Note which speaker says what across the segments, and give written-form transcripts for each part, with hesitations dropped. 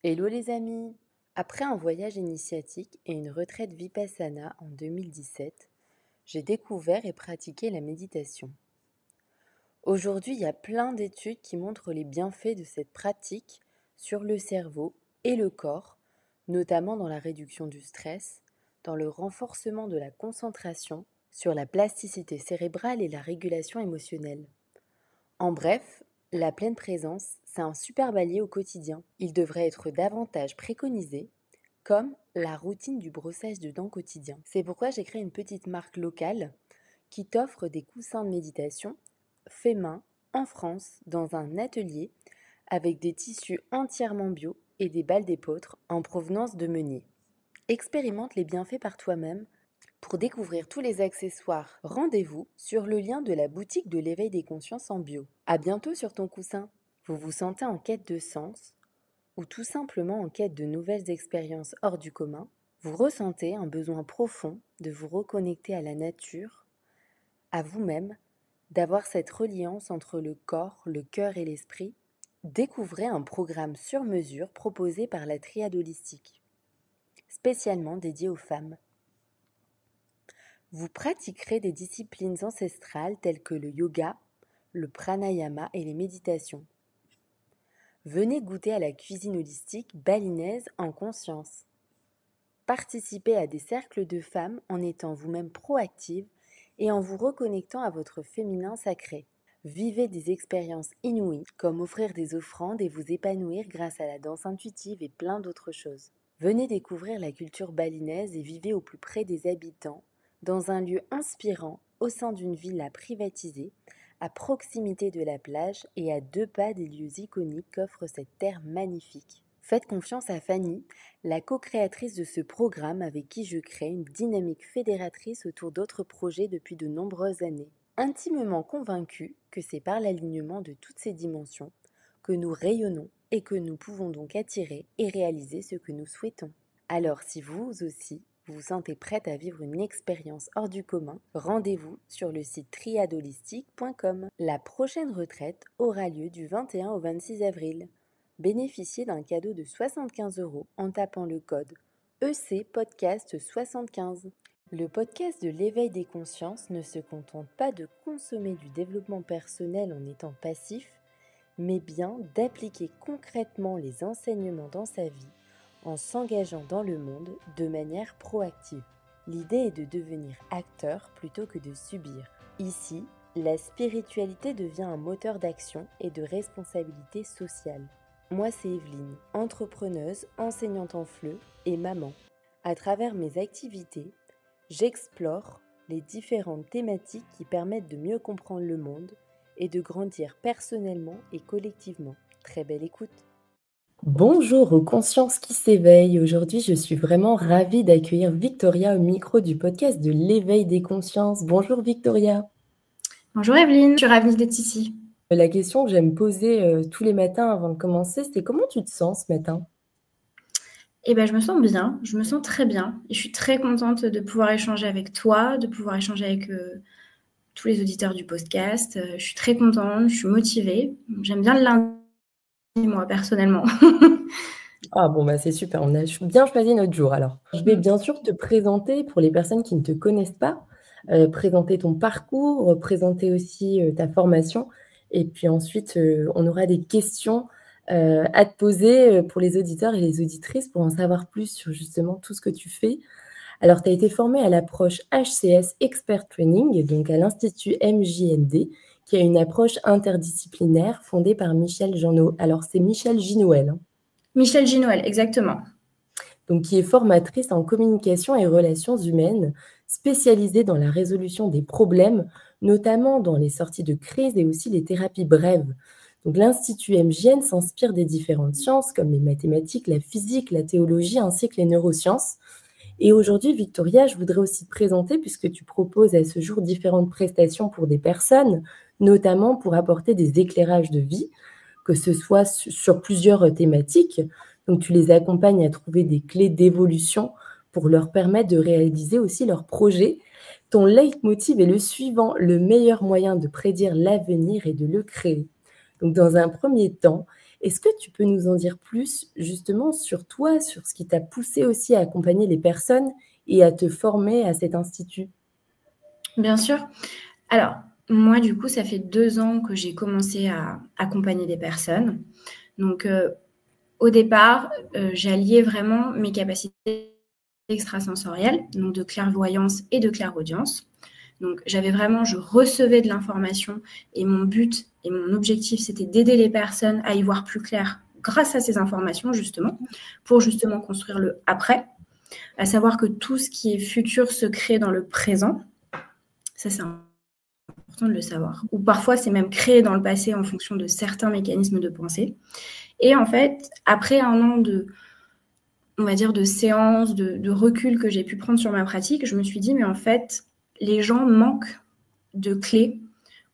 Speaker 1: Hello les amis! Après un voyage initiatique et une retraite Vipassana en 2017, j'ai découvert et pratiqué la méditation. Aujourd'hui, il y a plein d'études qui montrent les bienfaits de cette pratique sur le cerveau et le corps, notamment dans la réduction du stress, dans le renforcement de la concentration, sur la plasticité cérébrale et la régulation émotionnelle. En bref, la pleine présence, c'est un super allié au quotidien. Il devrait être davantage préconisé, comme la routine du brossage de dents quotidien. C'est pourquoi j'ai créé une petite marque locale qui t'offre des coussins de méditation faits main en France dans un atelier avec des tissus entièrement bio et des balles d'épeautre en provenance de Meunier. Expérimente les bienfaits par toi-même. Pour découvrir tous les accessoires, rendez-vous sur le lien de la boutique de l'éveil des consciences en bio. À bientôt sur ton coussin. Vous vous sentez en quête de sens ou tout simplement en quête de nouvelles expériences hors du commun? Vous ressentez un besoin profond de vous reconnecter à la nature, à vous-même, d'avoir cette reliance entre le corps, le cœur et l'esprit? Découvrez un programme sur mesure proposé par la Triade Holistique, spécialement dédié aux femmes. Vous pratiquerez des disciplines ancestrales telles que le yoga, le pranayama et les méditations. Venez goûter à la cuisine holistique balinaise en conscience. Participez à des cercles de femmes en étant vous-même proactive et en vous reconnectant à votre féminin sacré. Vivez des expériences inouïes comme offrir des offrandes et vous épanouir grâce à la danse intuitive et plein d'autres choses. Venez découvrir la culture balinaise et vivez au plus près des habitants dans un lieu inspirant au sein d'une villa privatisée, à proximité de la plage et à 2 pas des lieux iconiques qu'offre cette terre magnifique. Faites confiance à Fanny, la co-créatrice de ce programme avec qui je crée une dynamique fédératrice autour d'autres projets depuis de nombreuses années. Intimement convaincue que c'est par l'alignement de toutes ces dimensions que nous rayonnons et que nous pouvons donc attirer et réaliser ce que nous souhaitons. Alors si vous aussi, vous vous sentez prête à vivre une expérience hors du commun, rendez-vous sur le site triadolistique.com. La prochaine retraite aura lieu du 21 au 26 avril. Bénéficiez d'un cadeau de 75 € en tapant le code EC Podcast 75. Le podcast de l'éveil des consciences ne se contente pas de consommer du développement personnel en étant passif, mais bien d'appliquer concrètement les enseignements dans sa vie en s'engageant dans le monde de manière proactive. L'idée est de devenir acteur plutôt que de subir. Ici, la spiritualité devient un moteur d'action et de responsabilité sociale. Moi, c'est Evelyne, entrepreneuse, enseignante en FLE et maman. À travers mes activités, j'explore les différentes thématiques qui permettent de mieux comprendre le monde et de grandir personnellement et collectivement. Très belle écoute! Bonjour aux consciences qui s'éveillent. Aujourd'hui, je suis vraiment ravie d'accueillir Victoria au micro du podcast de l'éveil des consciences. Bonjour Victoria.
Speaker 2: Bonjour Evelyne, je suis ravie d'être ici.
Speaker 1: La question que j'aime poser tous les matins avant de commencer, c'est comment tu te sens ce matin?
Speaker 2: Je me sens bien, je me sens très bien. Et je suis très contente de pouvoir échanger avec toi, de pouvoir échanger avec tous les auditeurs du podcast. Je suis très contente, je suis motivée. J'aime bien le lundi, moi, personnellement.
Speaker 1: Ah bon, bah c'est super, on a bien choisi notre jour alors. Je vais bien sûr te présenter pour les personnes qui ne te connaissent pas, présenter ton parcours, présenter aussi ta formation. Et puis ensuite, on aura des questions à te poser pour les auditeurs et les auditrices pour en savoir plus sur justement tout ce que tu fais. Alors, tu as été formée à l'approche HCS Expert Training, donc à l'Institut MJND, qui a une approche interdisciplinaire fondée par Michel Jeannot. Alors, c'est Michel Ginouel, hein.
Speaker 2: Michel Ginouel, exactement.
Speaker 1: Donc, qui est formatrice en communication et relations humaines, spécialisée dans la résolution des problèmes, notamment dans les sorties de crise et aussi les thérapies brèves. Donc, l'Institut MJN s'inspire des différentes sciences comme les mathématiques, la physique, la théologie ainsi que les neurosciences. Et aujourd'hui, Victoria, je voudrais aussi te présenter, puisque tu proposes à ce jour différentes prestations pour des personnes, notamment pour apporter des éclairages de vie, que ce soit sur plusieurs thématiques. Donc, tu les accompagnes à trouver des clés d'évolution pour leur permettre de réaliser aussi leurs projets. Ton leitmotiv est le suivant: le meilleur moyen de prédire l'avenir est de le créer. Donc, dans un premier temps, Est-ce que tu peux nous en dire plus justement sur toi, sur ce qui t'a poussé aussi à accompagner les personnes et à te former à cet institut?
Speaker 2: Bien sûr. Alors, moi, du coup, ça fait 2 ans que j'ai commencé à accompagner des personnes. Donc, au départ, j'alliais vraiment mes capacités extrasensorielles, donc de clairvoyance et de clairaudience. Donc, je recevais de l'information et mon but et mon objectif, c'était d'aider les personnes à y voir plus clair grâce à ces informations, justement, pour justement construire le après, à savoir que tout ce qui est futur se crée dans le présent. Ça, c'est important de le savoir. Ou parfois, c'est même créé dans le passé en fonction de certains mécanismes de pensée. Et en fait, après un an on va dire, de séances, de recul que j'ai pu prendre sur ma pratique, je me suis dit, mais en fait, les gens manquent de clés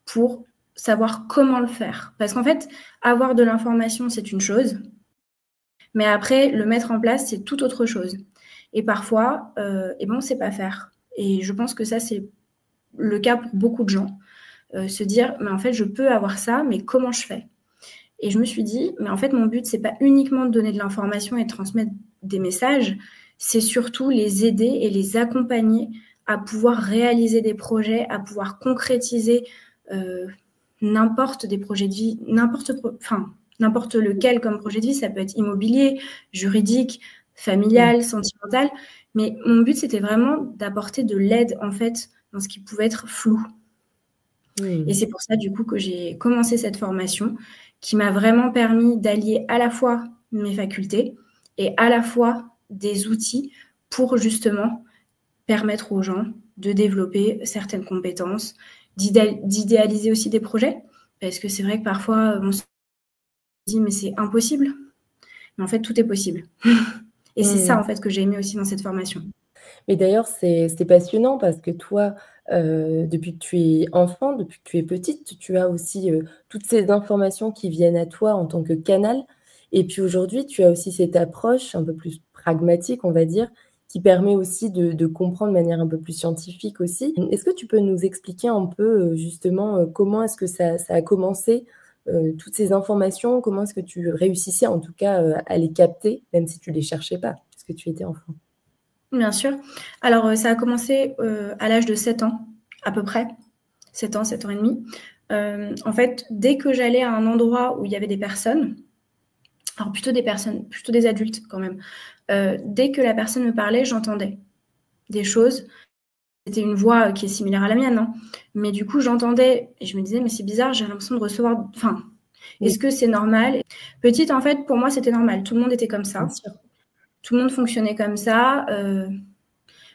Speaker 2: pour savoir comment le faire. Parce qu'en fait, avoir de l'information, c'est une chose, mais après, le mettre en place, c'est tout autre chose. Et parfois, on ne sait pas faire. Et je pense que ça, c'est le cas pour beaucoup de gens. Se dire, mais en fait, je peux avoir ça, mais comment je fais? Et je me suis dit, mais en fait, mon but, c'est pas uniquement de donner de l'information et de transmettre des messages, c'est surtout les aider et les accompagner à pouvoir réaliser des projets, à pouvoir concrétiser n'importe des projets de vie, n'importe lequel comme projet de vie. Ça peut être immobilier, juridique, familial, sentimental. Mais mon but, c'était vraiment d'apporter de l'aide, en fait, dans ce qui pouvait être flou. Et c'est pour ça, du coup, que j'ai commencé cette formation qui m'a vraiment permis d'allier à la fois mes facultés et à la fois des outils pour justement permettre aux gens de développer certaines compétences, d'idéaliser aussi des projets. Parce que c'est vrai que parfois, on se dit, mais c'est impossible. Mais en fait, tout est possible. Et c'est ça, en fait, que j'ai aimé aussi dans cette formation.
Speaker 1: Mais d'ailleurs, c'est passionnant parce que toi, depuis que tu es enfant, depuis que tu es petite, tu as aussi, toutes ces informations qui viennent à toi en tant que canal et puis aujourd'hui, tu as aussi cette approche un peu plus pragmatique, on va dire, qui permet aussi de comprendre de manière un peu plus scientifique aussi. Est-ce que tu peux nous expliquer un peu, justement, comment est-ce que ça a commencé, toutes ces informations? Comment est-ce que tu réussissais en tout cas, à les capter, même si tu les cherchais pas, puisque tu étais enfant?
Speaker 2: Bien sûr. Alors, ça a commencé, à l'âge de 7 ans, à peu près. 7 ans, 7 ans et demi. En fait, dès que j'allais à un endroit où il y avait des personnes, alors plutôt des adultes quand même, dès que la personne me parlait, j'entendais des choses. C'était une voix qui est similaire à la mienne, hein, mais du coup, j'entendais et je me disais: «Mais c'est bizarre, j'ai l'impression de recevoir est-ce que c'est normal?» Petite, en fait, pour moi, c'était normal. Tout le monde était comme
Speaker 1: Bien
Speaker 2: ça.
Speaker 1: sûr.
Speaker 2: Tout le monde fonctionnait comme ça,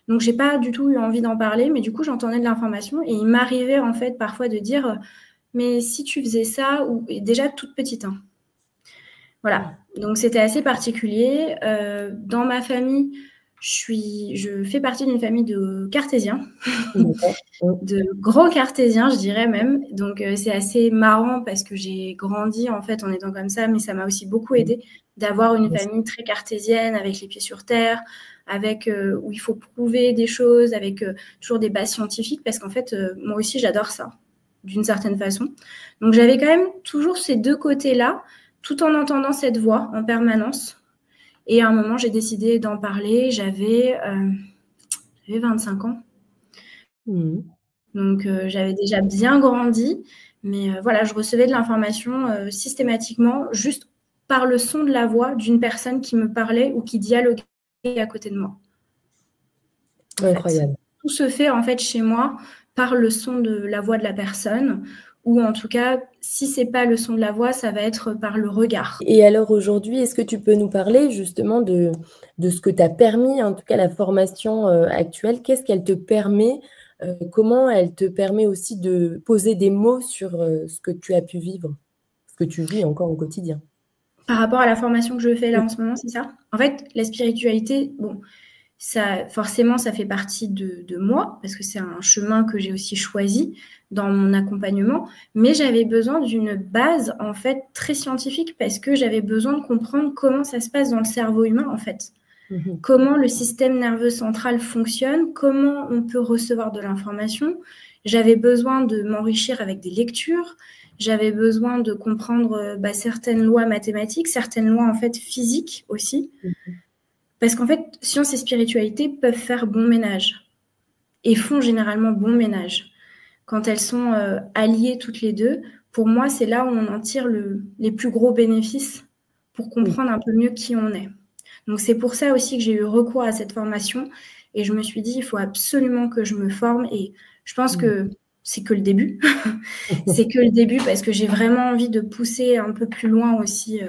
Speaker 2: donc j'ai pas du tout eu envie d'en parler, mais du coup, j'entendais de l'information et il m'arrivait, en fait, parfois de dire, «Mais si tu faisais ça» ou et déjà toute petite, hein. Voilà, donc c'était assez particulier. Dans ma famille, je fais partie d'une famille de cartésiens,
Speaker 1: D'accord.
Speaker 2: de grands cartésiens, je dirais même. Donc c'est assez marrant parce que j'ai grandi, en fait, en étant comme ça, mais ça m'a aussi beaucoup
Speaker 1: Mmh.
Speaker 2: aidée d'avoir une
Speaker 1: Bien sûr.
Speaker 2: famille très cartésienne, avec les pieds sur terre, avec où il faut prouver des choses, avec toujours des bases scientifiques, parce qu'en fait, moi aussi, j'adore ça, d'une certaine façon. Donc j'avais quand même toujours ces 2 côtés-là, tout en entendant cette voix en permanence. Et à un moment, j'ai décidé d'en parler. J'avais 25 ans.
Speaker 1: Mmh.
Speaker 2: Donc, j'avais déjà bien grandi. Mais voilà, je recevais de l'information systématiquement, juste par le son de la voix d'une personne qui me parlait ou qui dialoguait à côté de moi, en fait.
Speaker 1: Incroyable.
Speaker 2: Tout se fait, en fait, chez moi par le son de la voix de la personne, ou en tout cas, si c'est pas le son de la voix, ça va être par le regard.
Speaker 1: Et alors aujourd'hui, est-ce que tu peux nous parler justement de ce que t'a permis, en tout cas la formation, actuelle? Qu'est-ce qu'elle te permet? Comment elle te permet aussi de poser des mots sur, ce que tu as pu vivre? Ce que tu vis encore au quotidien?
Speaker 2: Par rapport à la formation que je fais là
Speaker 1: Oui.
Speaker 2: en ce moment, c'est ça? En fait, la spiritualité, bon, ça forcément, ça fait partie de moi parce que c'est un chemin que j'ai aussi choisi dans mon accompagnement, mais j'avais besoin d'une base, en fait, très scientifique parce que j'avais besoin de comprendre comment ça se passe dans le cerveau humain, en fait.
Speaker 1: Mmh mh.
Speaker 2: Comment le système nerveux central fonctionne, comment on peut recevoir de l'information. J'avais besoin de m'enrichir avec des lectures, J'avais besoin de comprendre certaines lois mathématiques, certaines lois en fait physiques aussi. Parce qu'en fait, science et spiritualité peuvent faire bon ménage et font généralement bon ménage. Quand elles sont alliées toutes les deux, pour moi, c'est là où on en tire les plus gros bénéfices pour comprendre un peu mieux qui on est. Donc c'est pour ça aussi que j'ai eu recours à cette formation et je me suis dit, il faut absolument que je me forme et je pense que c'est que le début. C'est que le début parce que j'ai vraiment envie de pousser un peu plus loin aussi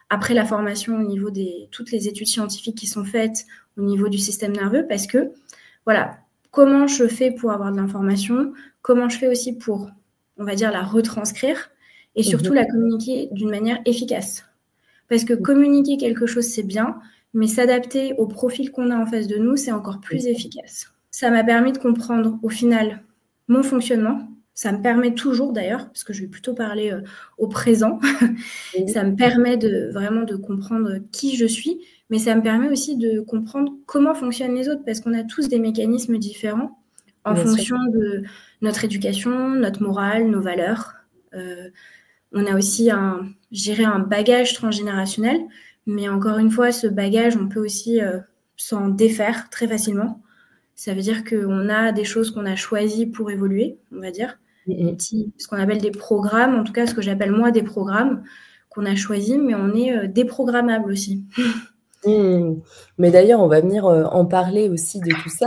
Speaker 2: après la formation au niveau de toutes les études scientifiques qui sont faites au niveau du système nerveux parce que, voilà, comment je fais pour avoir de l'information, comment je fais aussi pour, on va dire, la retranscrire et surtout la communiquer d'une manière efficace. Parce que communiquer quelque chose, c'est bien, mais s'adapter au profil qu'on a en face de nous, c'est encore plus efficace. Ça m'a permis de comprendre au final mon fonctionnement. Ça me permet toujours d'ailleurs, parce que je vais plutôt parler au présent, ça me permet vraiment de comprendre qui je suis, mais ça me permet aussi de comprendre comment fonctionnent les autres, parce qu'on a tous des mécanismes différents en fonction de notre éducation, notre morale, nos valeurs. On a aussi un bagage transgénérationnel, mais encore une fois, ce bagage, on peut aussi s'en défaire très facilement. Ça veut dire qu'on a des choses qu'on a choisies pour évoluer, on va dire. Ce qu'on appelle des programmes, en tout cas ce que j'appelle moi des programmes qu'on a choisis, mais on est déprogrammable aussi.
Speaker 1: Mais d'ailleurs, on va venir en parler aussi de tout ça.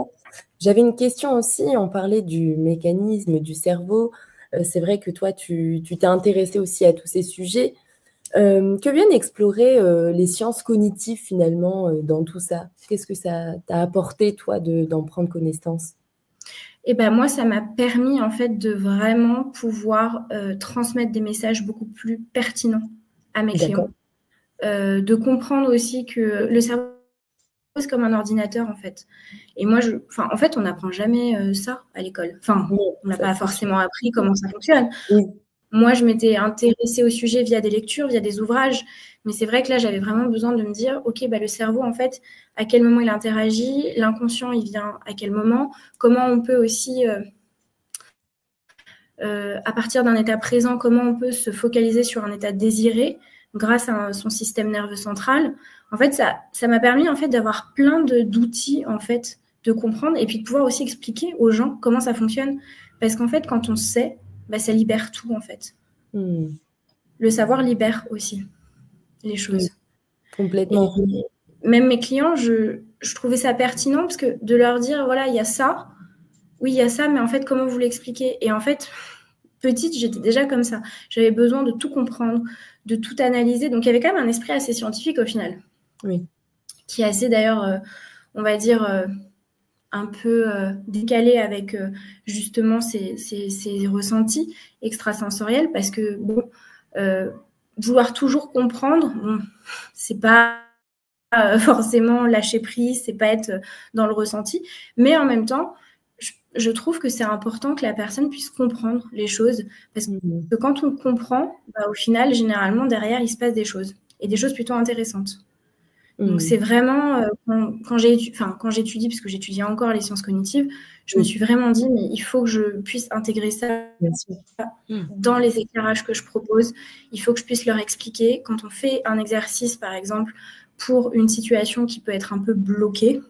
Speaker 1: J'avais une question aussi, on parlait du mécanisme du cerveau. C'est vrai que toi, tu t'es intéressé aussi à tous ces sujets. Que viennent explorer les sciences cognitives finalement dans tout ça? Qu'est-ce que ça t'a apporté, toi, d'en prendre connaissance?
Speaker 2: Et ben moi, ça m'a permis en fait de vraiment pouvoir transmettre des messages beaucoup plus pertinents à mes clients. De comprendre aussi que le cerveau, c'est comme un ordinateur en fait. Et moi, en fait, on n'apprend jamais ça à l'école. Enfin, on n'a pas forcément appris comment ça fonctionne. Moi, je m'étais intéressée au sujet via des lectures, via des ouvrages. Mais c'est vrai que là, j'avais vraiment besoin de me dire, OK, le cerveau, en fait, à quel moment il interagit, l'inconscient, il vient à quel moment, comment on peut aussi, à partir d'un état présent, comment on peut se focaliser sur un état désiré grâce à son système nerveux central. En fait, ça m'a permis en fait d'avoir plein d'outils en fait de comprendre et puis de pouvoir aussi expliquer aux gens comment ça fonctionne. Parce qu'en fait, quand on sait, ça libère tout en fait. Le savoir libère aussi les choses.
Speaker 1: Complètement.
Speaker 2: Et même mes clients, je trouvais ça pertinent parce que de leur dire, voilà, il y a ça, oui, il y a ça, mais en fait, comment vous l'expliquer? Et en fait, petite, j'étais déjà comme ça. J'avais besoin de tout comprendre, de tout analyser. Donc, il y avait quand même un esprit assez scientifique au final.
Speaker 1: Oui.
Speaker 2: Qui est assez d'ailleurs, on va dire, un peu décalé avec justement ces ressentis extrasensoriels parce que, bon, vouloir toujours comprendre, bon, c'est pas forcément lâcher prise, c'est pas être dans le ressenti, mais en même temps, je trouve que c'est important que la personne puisse comprendre les choses parce que quand on comprend, au final, généralement, derrière, il se passe des choses et des choses plutôt intéressantes. Donc, c'est vraiment, quand j'étudie, parce que j'étudie encore les sciences cognitives, je me suis vraiment dit, mais il faut que je puisse intégrer ça dans les éclairages que je propose. Il faut que je puisse leur expliquer. Quand on fait un exercice, par exemple, pour une situation qui peut être un peu bloquée,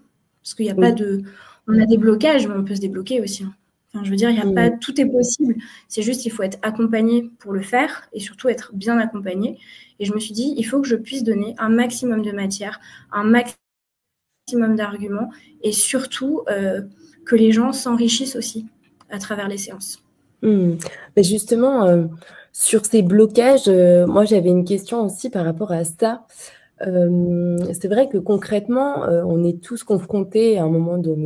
Speaker 2: parce qu'il n'y a pas de... On a des blocages, mais on peut se débloquer aussi. Enfin, je veux dire, il y a pas... Tout est possible. C'est juste, il faut être accompagné pour le faire et surtout être bien accompagné. Et je me suis dit, il faut que je puisse donner un maximum de matière, un maximum d'arguments et surtout que les gens s'enrichissent aussi à travers les séances.
Speaker 1: Mais justement, sur ces blocages, moi j'avais une question aussi par rapport à ça. C'est vrai que concrètement, on est tous confrontés à un moment dans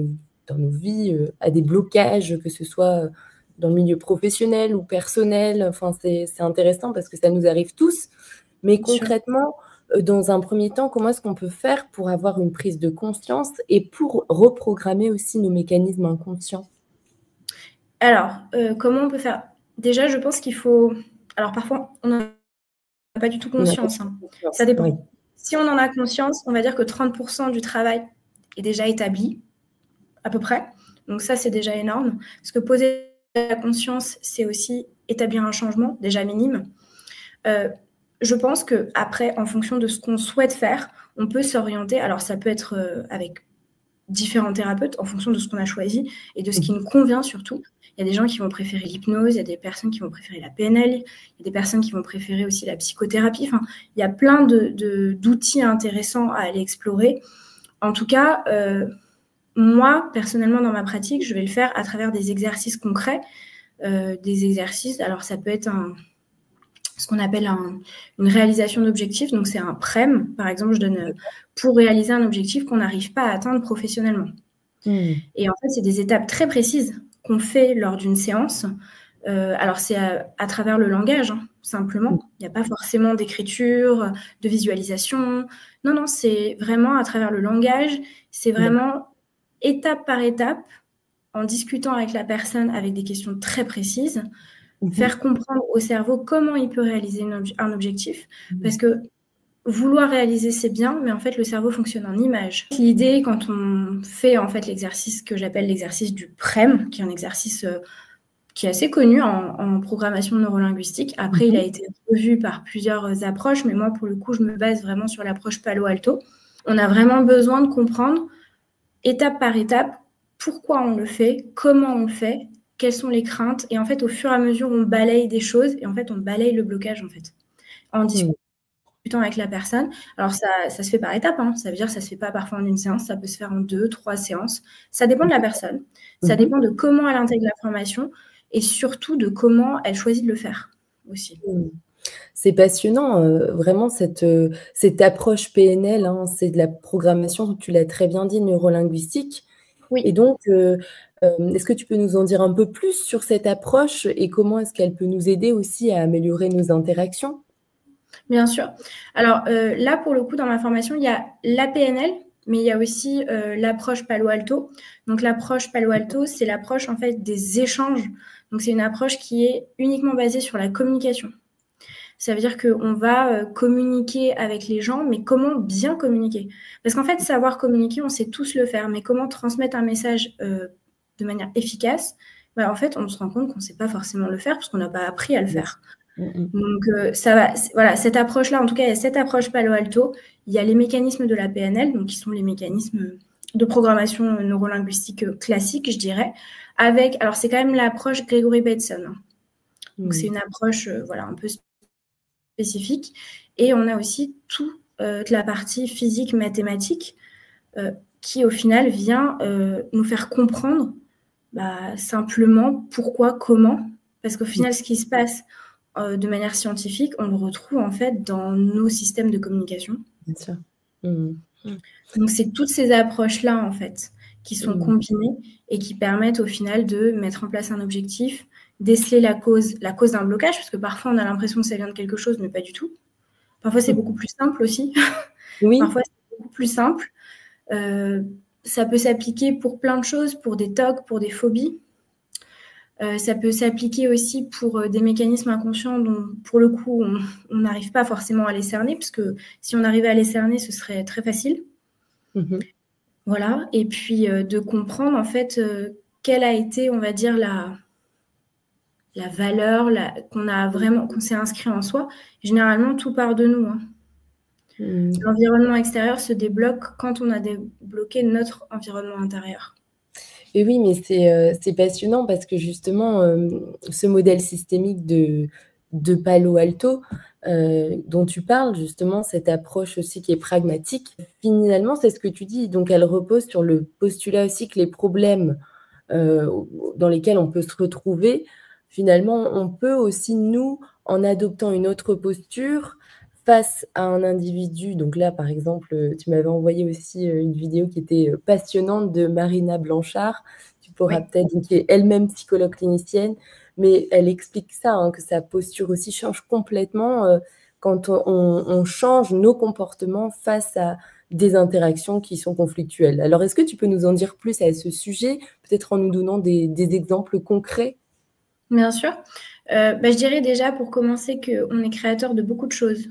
Speaker 1: nos vies à des blocages, que ce soit dans le milieu professionnel ou personnel. Enfin, c'est intéressant parce que ça nous arrive tous. Mais concrètement, dans un premier temps, comment est-ce qu'on peut faire pour avoir une prise de conscience et pour reprogrammer aussi nos mécanismes inconscients?
Speaker 2: Alors, comment on peut faire? Déjà, je pense qu'il faut... Alors, parfois, on n'en a pas du tout conscience. Ça dépend. Oui. Si on en a conscience, on va dire que 30% du travail est déjà établi, à peu près. Donc ça, c'est déjà énorme. Parce que poser la conscience, c'est aussi établir un changement, déjà minime. Je pense qu'après, en fonction de ce qu'on souhaite faire, on peut s'orienter. Alors, ça peut être avec différents thérapeutes en fonction de ce qu'on a choisi et de ce qui nous convient surtout. Il y a des gens qui vont préférer l'hypnose, il y a des personnes qui vont préférer la PNL, il y a des personnes qui vont préférer aussi la psychothérapie. Enfin, il y a plein d'outils intéressants à aller explorer. En tout cas, moi, personnellement, dans ma pratique, je vais le faire à travers des exercices concrets. Des exercices, alors ça peut être ce qu'on appelle une réalisation d'objectifs. Donc, c'est un PREM. Par exemple, je donne pour réaliser un objectif qu'on n'arrive pas à atteindre professionnellement. Et en fait, c'est des étapes très précises qu'on fait lors d'une séance. Alors, c'est à travers le langage, hein, simplement. Il n'y a pas forcément d'écriture, de visualisation. Non, non, c'est vraiment à travers le langage. C'est vraiment étape par étape, en discutant avec la personne avec des questions très précises, faire comprendre au cerveau comment il peut réaliser un objectif. Parce que vouloir réaliser, c'est bien, mais en fait, le cerveau fonctionne en images. L'idée, quand on fait en fait l'exercice que j'appelle l'exercice du PREM, qui est un exercice qui est assez connu en programmation neurolinguistique. Après, il a été revu par plusieurs approches, mais moi, pour le coup, je me base vraiment sur l'approche Palo Alto. On a vraiment besoin de comprendre, étape par étape, pourquoi on le fait, comment on le fait, quelles sont les craintes. Et en fait, au fur et à mesure, on balaye des choses et en fait, on balaye le blocage, en fait, en discutant avec la personne. Alors, ça se fait par étapes, hein. Ça veut dire que ça ne se fait pas parfois en une séance, ça peut se faire en 2, 3 séances. Ça dépend de la personne. Ça dépend de comment elle intègre l'information et surtout de comment elle choisit de le faire aussi.
Speaker 1: C'est passionnant, vraiment cette approche PNL, hein, c'est de la programmation, tu l'as très bien dit, neurolinguistique.
Speaker 2: Oui.
Speaker 1: Et donc, est-ce que tu peux nous en dire un peu plus sur cette approche et comment est-ce qu'elle peut nous aider aussi à améliorer nos interactions?
Speaker 2: Bien sûr. Alors là, pour le coup, dans ma formation, il y a la PNL, mais il y a aussi l'approche Palo Alto. Donc l'approche Palo Alto, c'est l'approche en fait des échanges. Donc c'est une approche qui est uniquement basée sur la communication. Ça veut dire qu'on va communiquer avec les gens, mais comment bien communiquer? Parce qu'en fait, savoir communiquer, on sait tous le faire, mais comment transmettre un message de manière efficace? Bah, en fait, on se rend compte qu'on ne sait pas forcément le faire parce qu'on n'a pas appris à le faire. Donc, ça va, voilà, cette approche-là, en tout cas, il y a cette approche Palo Alto. Il y a les mécanismes de la PNL, donc qui sont les mécanismes de programmation neurolinguistique classique, je dirais. Alors, c'est quand même l'approche Gregory Bateson. Hein. Donc, c'est une approche, voilà, un peu spécifique. Et on a aussi toute la partie physique, mathématique, qui, au final, vient nous faire comprendre simplement pourquoi, comment. Parce qu'au final, ce qui se passe de manière scientifique, on le retrouve en fait dans nos systèmes de communication.
Speaker 1: Bien sûr.
Speaker 2: Donc, c'est toutes ces approches-là, en fait, qui sont combinées et qui permettent au final de mettre en place un objectif, déceler la cause d'un blocage, parce que parfois, on a l'impression que ça vient de quelque chose, mais pas du tout. Parfois, c'est beaucoup plus simple aussi.
Speaker 1: Oui.
Speaker 2: Parfois, c'est beaucoup plus simple. Ça peut s'appliquer pour plein de choses, pour des TOC, pour des phobies. Ça peut s'appliquer aussi pour des mécanismes inconscients dont, pour le coup, on n'arrive pas forcément à les cerner, parce que si on arrivait à les cerner, ce serait très facile. Voilà. Et puis, de comprendre, en fait, quelle a été, on va dire, la valeur qu'on s'est inscrit en soi. Généralement, tout part de nous. Hein. L'environnement extérieur se débloque quand on a débloqué notre environnement intérieur.
Speaker 1: Et oui, mais c'est passionnant parce que justement, ce modèle systémique de Palo Alto dont tu parles, justement, cette approche aussi qui est pragmatique, finalement, c'est ce que tu dis. Donc, elle repose sur le postulat aussi que les problèmes dans lesquels on peut se retrouver, finalement, on peut aussi, nous, en adoptant une autre posture, face à un individu, donc là, par exemple, tu m'avais envoyé aussi une vidéo qui était passionnante de Marina Blanchard, tu pourras peut-être, qui est elle-même psychologue clinicienne, mais elle explique ça, hein, que sa posture aussi change complètement quand on change nos comportements face à des interactions qui sont conflictuelles. Alors, est-ce que tu peux nous en dire plus à ce sujet, peut-être en nous donnant des exemples concrets?
Speaker 2: Bien sûr. Je dirais déjà, pour commencer, qu'on est créateur de beaucoup de choses.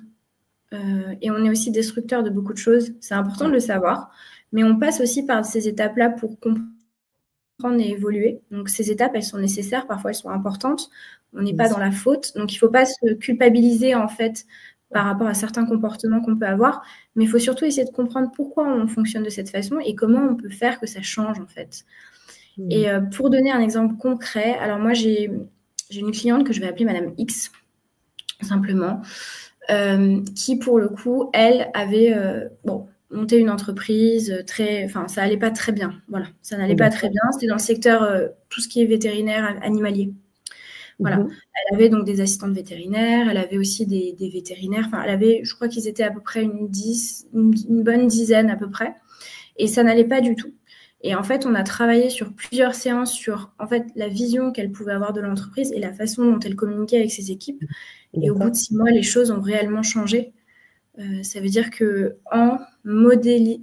Speaker 2: Et on est aussi destructeur de beaucoup de choses. C'est important de le savoir. Mais on passe aussi par ces étapes-là pour comprendre et évoluer. Donc, ces étapes, elles sont nécessaires. Parfois, elles sont importantes. On n'est
Speaker 1: bien
Speaker 2: pas dans
Speaker 1: sûr.
Speaker 2: la faute. Donc, il ne faut pas se culpabiliser, en fait, par rapport à certains comportements qu'on peut avoir. Mais il faut surtout essayer de comprendre pourquoi on fonctionne de cette façon et comment on peut faire que ça change, en fait.
Speaker 1: Mm.
Speaker 2: Et pour donner un exemple concret, alors moi, j'ai une cliente que je vais appeler Madame X, simplement, qui, pour le coup, elle avait monté une entreprise enfin, ça allait pas très bien. Voilà, ça n'allait pas très
Speaker 1: D'accord.
Speaker 2: bien. C'était dans le secteur tout ce qui est vétérinaire, animalier. Voilà.
Speaker 1: Mhm.
Speaker 2: Elle avait donc des assistantes vétérinaires, elle avait aussi des vétérinaires. Enfin, elle avait, je crois qu'ils étaient à peu près une bonne dizaine à peu près. Et ça n'allait pas du tout. Et en fait, on a travaillé sur plusieurs séances sur en fait la vision qu'elle pouvait avoir de l'entreprise et la façon dont elle communiquait avec ses équipes. Et au bout de
Speaker 1: D'accord.
Speaker 2: 6 mois, les choses ont réellement changé. Ça veut dire que en modulant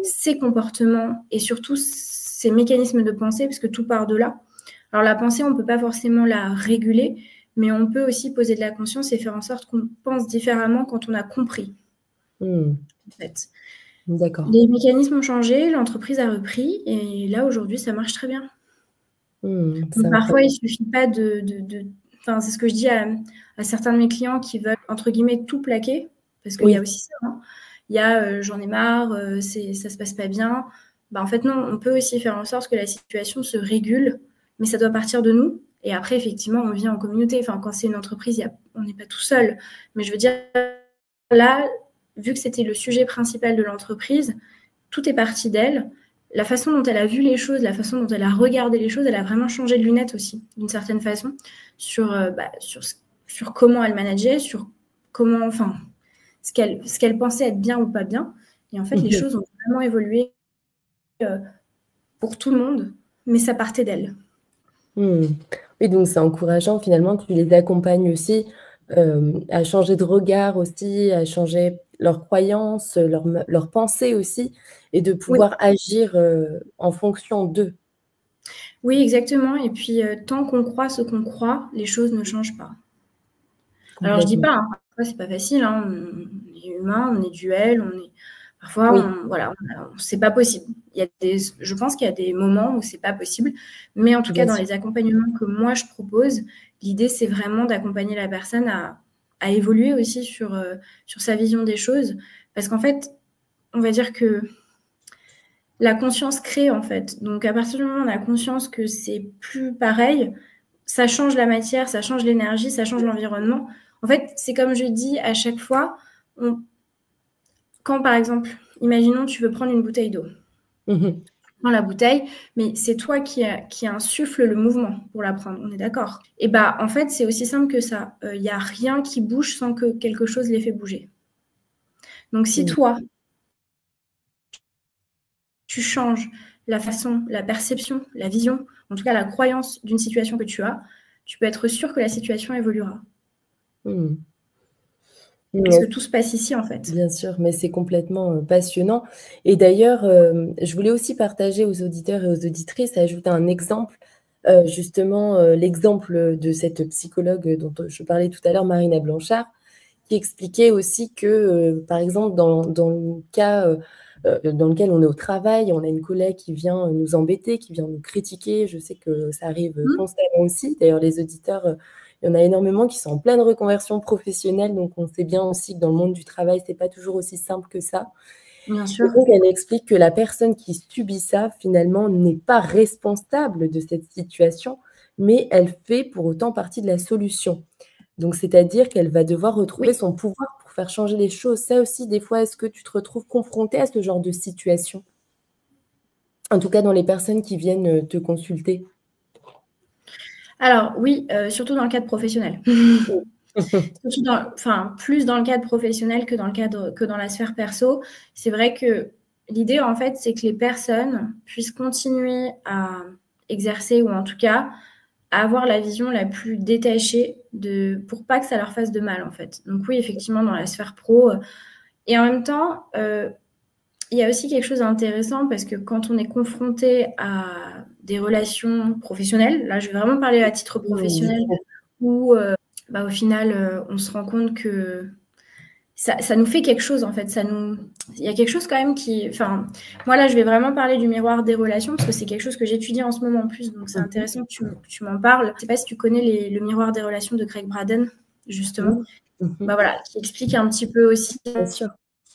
Speaker 2: ses comportements et surtout ses mécanismes de pensée, parce que tout part de là. Alors la pensée, on ne peut pas forcément la réguler, mais on peut aussi poser de la conscience et faire en sorte qu'on pense différemment quand on a compris,
Speaker 1: Mm.
Speaker 2: en fait.
Speaker 1: D'accord.
Speaker 2: Les mécanismes ont changé, l'entreprise a repris, et là, aujourd'hui, ça marche très bien.
Speaker 1: Mm. C'est
Speaker 2: Donc, parfois, il
Speaker 1: incroyable.
Speaker 2: ne suffit pas Enfin, c'est ce que je dis à certains de mes clients qui veulent, entre guillemets, tout plaquer, parce qu'il y a
Speaker 1: Oui.
Speaker 2: aussi ça, hein. Il y a j'en ai marre, ça se passe pas bien. Bah, en fait, non, on peut aussi faire en sorte que la situation se régule, mais ça doit partir de nous. Et après, effectivement, on vient en communauté. Enfin, quand c'est une entreprise, on n'est pas tout seul. Mais je veux dire, là, vu que c'était le sujet principal de l'entreprise, tout est parti d'elle. La façon dont elle a vu les choses, la façon dont elle a regardé les choses, elle a vraiment changé de lunettes aussi, d'une certaine façon, sur comment elle manageait, sur comment, enfin, ce qu'elle pensait être bien ou pas bien. Et en fait, les
Speaker 1: Mhm.
Speaker 2: choses ont vraiment évolué euh, pour tout le monde, mais ça partait d'elle.
Speaker 1: Mm. Oui, donc c'est encourageant finalement, tu les accompagnes aussi à changer de regard aussi, à changer leurs croyances, leurs pensées aussi, et de
Speaker 2: Oui,
Speaker 1: pouvoir agir en fonction d'eux.
Speaker 2: oui, exactement. Et puis, tant qu'on croit ce qu'on croit, les choses ne changent pas. Alors, je dis
Speaker 1: Complètement.
Speaker 2: pas, hein, parfois c'est pas facile, hein, on est humain, on est duel, parfois,
Speaker 1: Oui,
Speaker 2: voilà, c'est pas possible. Je pense qu'il y a des moments où c'est pas possible, mais en tout cas,
Speaker 1: bien
Speaker 2: dans
Speaker 1: sûr.
Speaker 2: les accompagnements que moi je propose, l'idée c'est vraiment d'accompagner la personne à évoluer aussi sur sa vision des choses, parce qu'en fait, on va dire que la conscience crée en fait. Donc à partir du moment où on a conscience que c'est plus pareil, ça change la matière, ça change l'énergie, ça change l'environnement. En fait, c'est comme je dis à chaque fois, quand par exemple, imaginons tu veux prendre une bouteille d'eau,
Speaker 1: Mhm.
Speaker 2: prends la bouteille, mais c'est toi qui insuffle le mouvement pour la prendre, on est d'accord? Et bah en fait, c'est aussi simple que ça. Il n'y a rien qui bouge sans que quelque chose les fait bouger. Donc si
Speaker 1: Mm.
Speaker 2: toi, tu changes la façon, la perception, la vision, en tout cas la croyance d'une situation que tu as, tu peux être sûr que la situation évoluera.
Speaker 1: Mm.
Speaker 2: Parce que
Speaker 1: Mm.
Speaker 2: tout se passe ici, en fait.
Speaker 1: Bien sûr, mais c'est complètement passionnant. Et d'ailleurs, je voulais aussi partager aux auditeurs et aux auditrices, ajouter un exemple, justement, l'exemple de cette psychologue dont je parlais tout à l'heure, Marina Blanchard, qui expliquait aussi que, par exemple, dans le cas dans lequel on est au travail, on a une collègue qui vient nous embêter, qui vient nous critiquer. Je sais que ça arrive
Speaker 2: Mmh.
Speaker 1: constamment aussi. D'ailleurs, les auditeurs, il y en a énormément qui sont en pleine reconversion professionnelle, donc on sait bien aussi que dans le monde du travail, c'est pas toujours aussi simple que ça.
Speaker 2: Bien
Speaker 1: Et
Speaker 2: sûr.
Speaker 1: donc, elle explique que la personne qui subit ça, finalement, n'est pas responsable de cette situation, mais elle fait pour autant partie de la solution. Donc, c'est-à-dire qu'elle va devoir retrouver
Speaker 2: Oui.
Speaker 1: son pouvoir pour faire changer les choses. Ça aussi, des fois, est-ce que tu te retrouves confrontée à ce genre de situation? En tout cas, dans les personnes qui viennent te consulter.
Speaker 2: Alors oui, surtout dans le cadre professionnel.
Speaker 1: Oui.
Speaker 2: Surtout plus dans le cadre professionnel que dans la sphère perso. C'est vrai que l'idée, en fait, c'est que les personnes puissent continuer à exercer ou en tout cas à avoir la vision la plus détachée pour pas que ça leur fasse de mal, en fait. Donc oui, effectivement, dans la sphère pro. Et en même temps, il y a aussi quelque chose d'intéressant parce que quand on est confronté à des relations professionnelles, là je vais vraiment parler à titre
Speaker 1: Mmh, du
Speaker 2: professionnel,
Speaker 1: coup.
Speaker 2: où au final on se rend compte que ça nous fait quelque chose, en fait. Il y a quelque chose quand même enfin, moi là, je vais vraiment parler du miroir des relations parce que c'est quelque chose que j'étudie en ce moment en plus, donc c'est intéressant que tu m'en parles. Je sais pas si tu connais le miroir des relations de Craig Braden, justement. Bah voilà, qui explique un petit peu aussi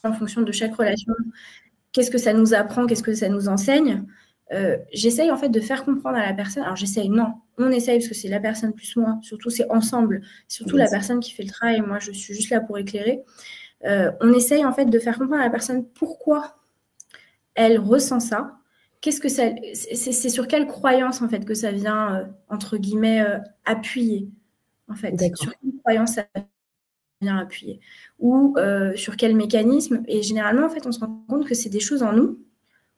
Speaker 2: en fonction de chaque relation, qu'est-ce que ça nous apprend, qu'est-ce que ça nous enseigne. J'essaye en fait de faire comprendre à la personne. Alors j'essaye, non, on essaye parce que c'est la personne plus moi, surtout c'est ensemble, surtout la personne qui fait le travail, moi je suis juste là pour éclairer. On essaye en fait de faire comprendre à la personne pourquoi elle ressent ça. Qu'est-ce que ça, c'est sur quelle croyance en fait que ça vient entre guillemets appuyer en fait. Sur quelle croyance ça vient appuyer ou sur quel mécanisme. Et généralement en fait on se rend compte que c'est des choses en nous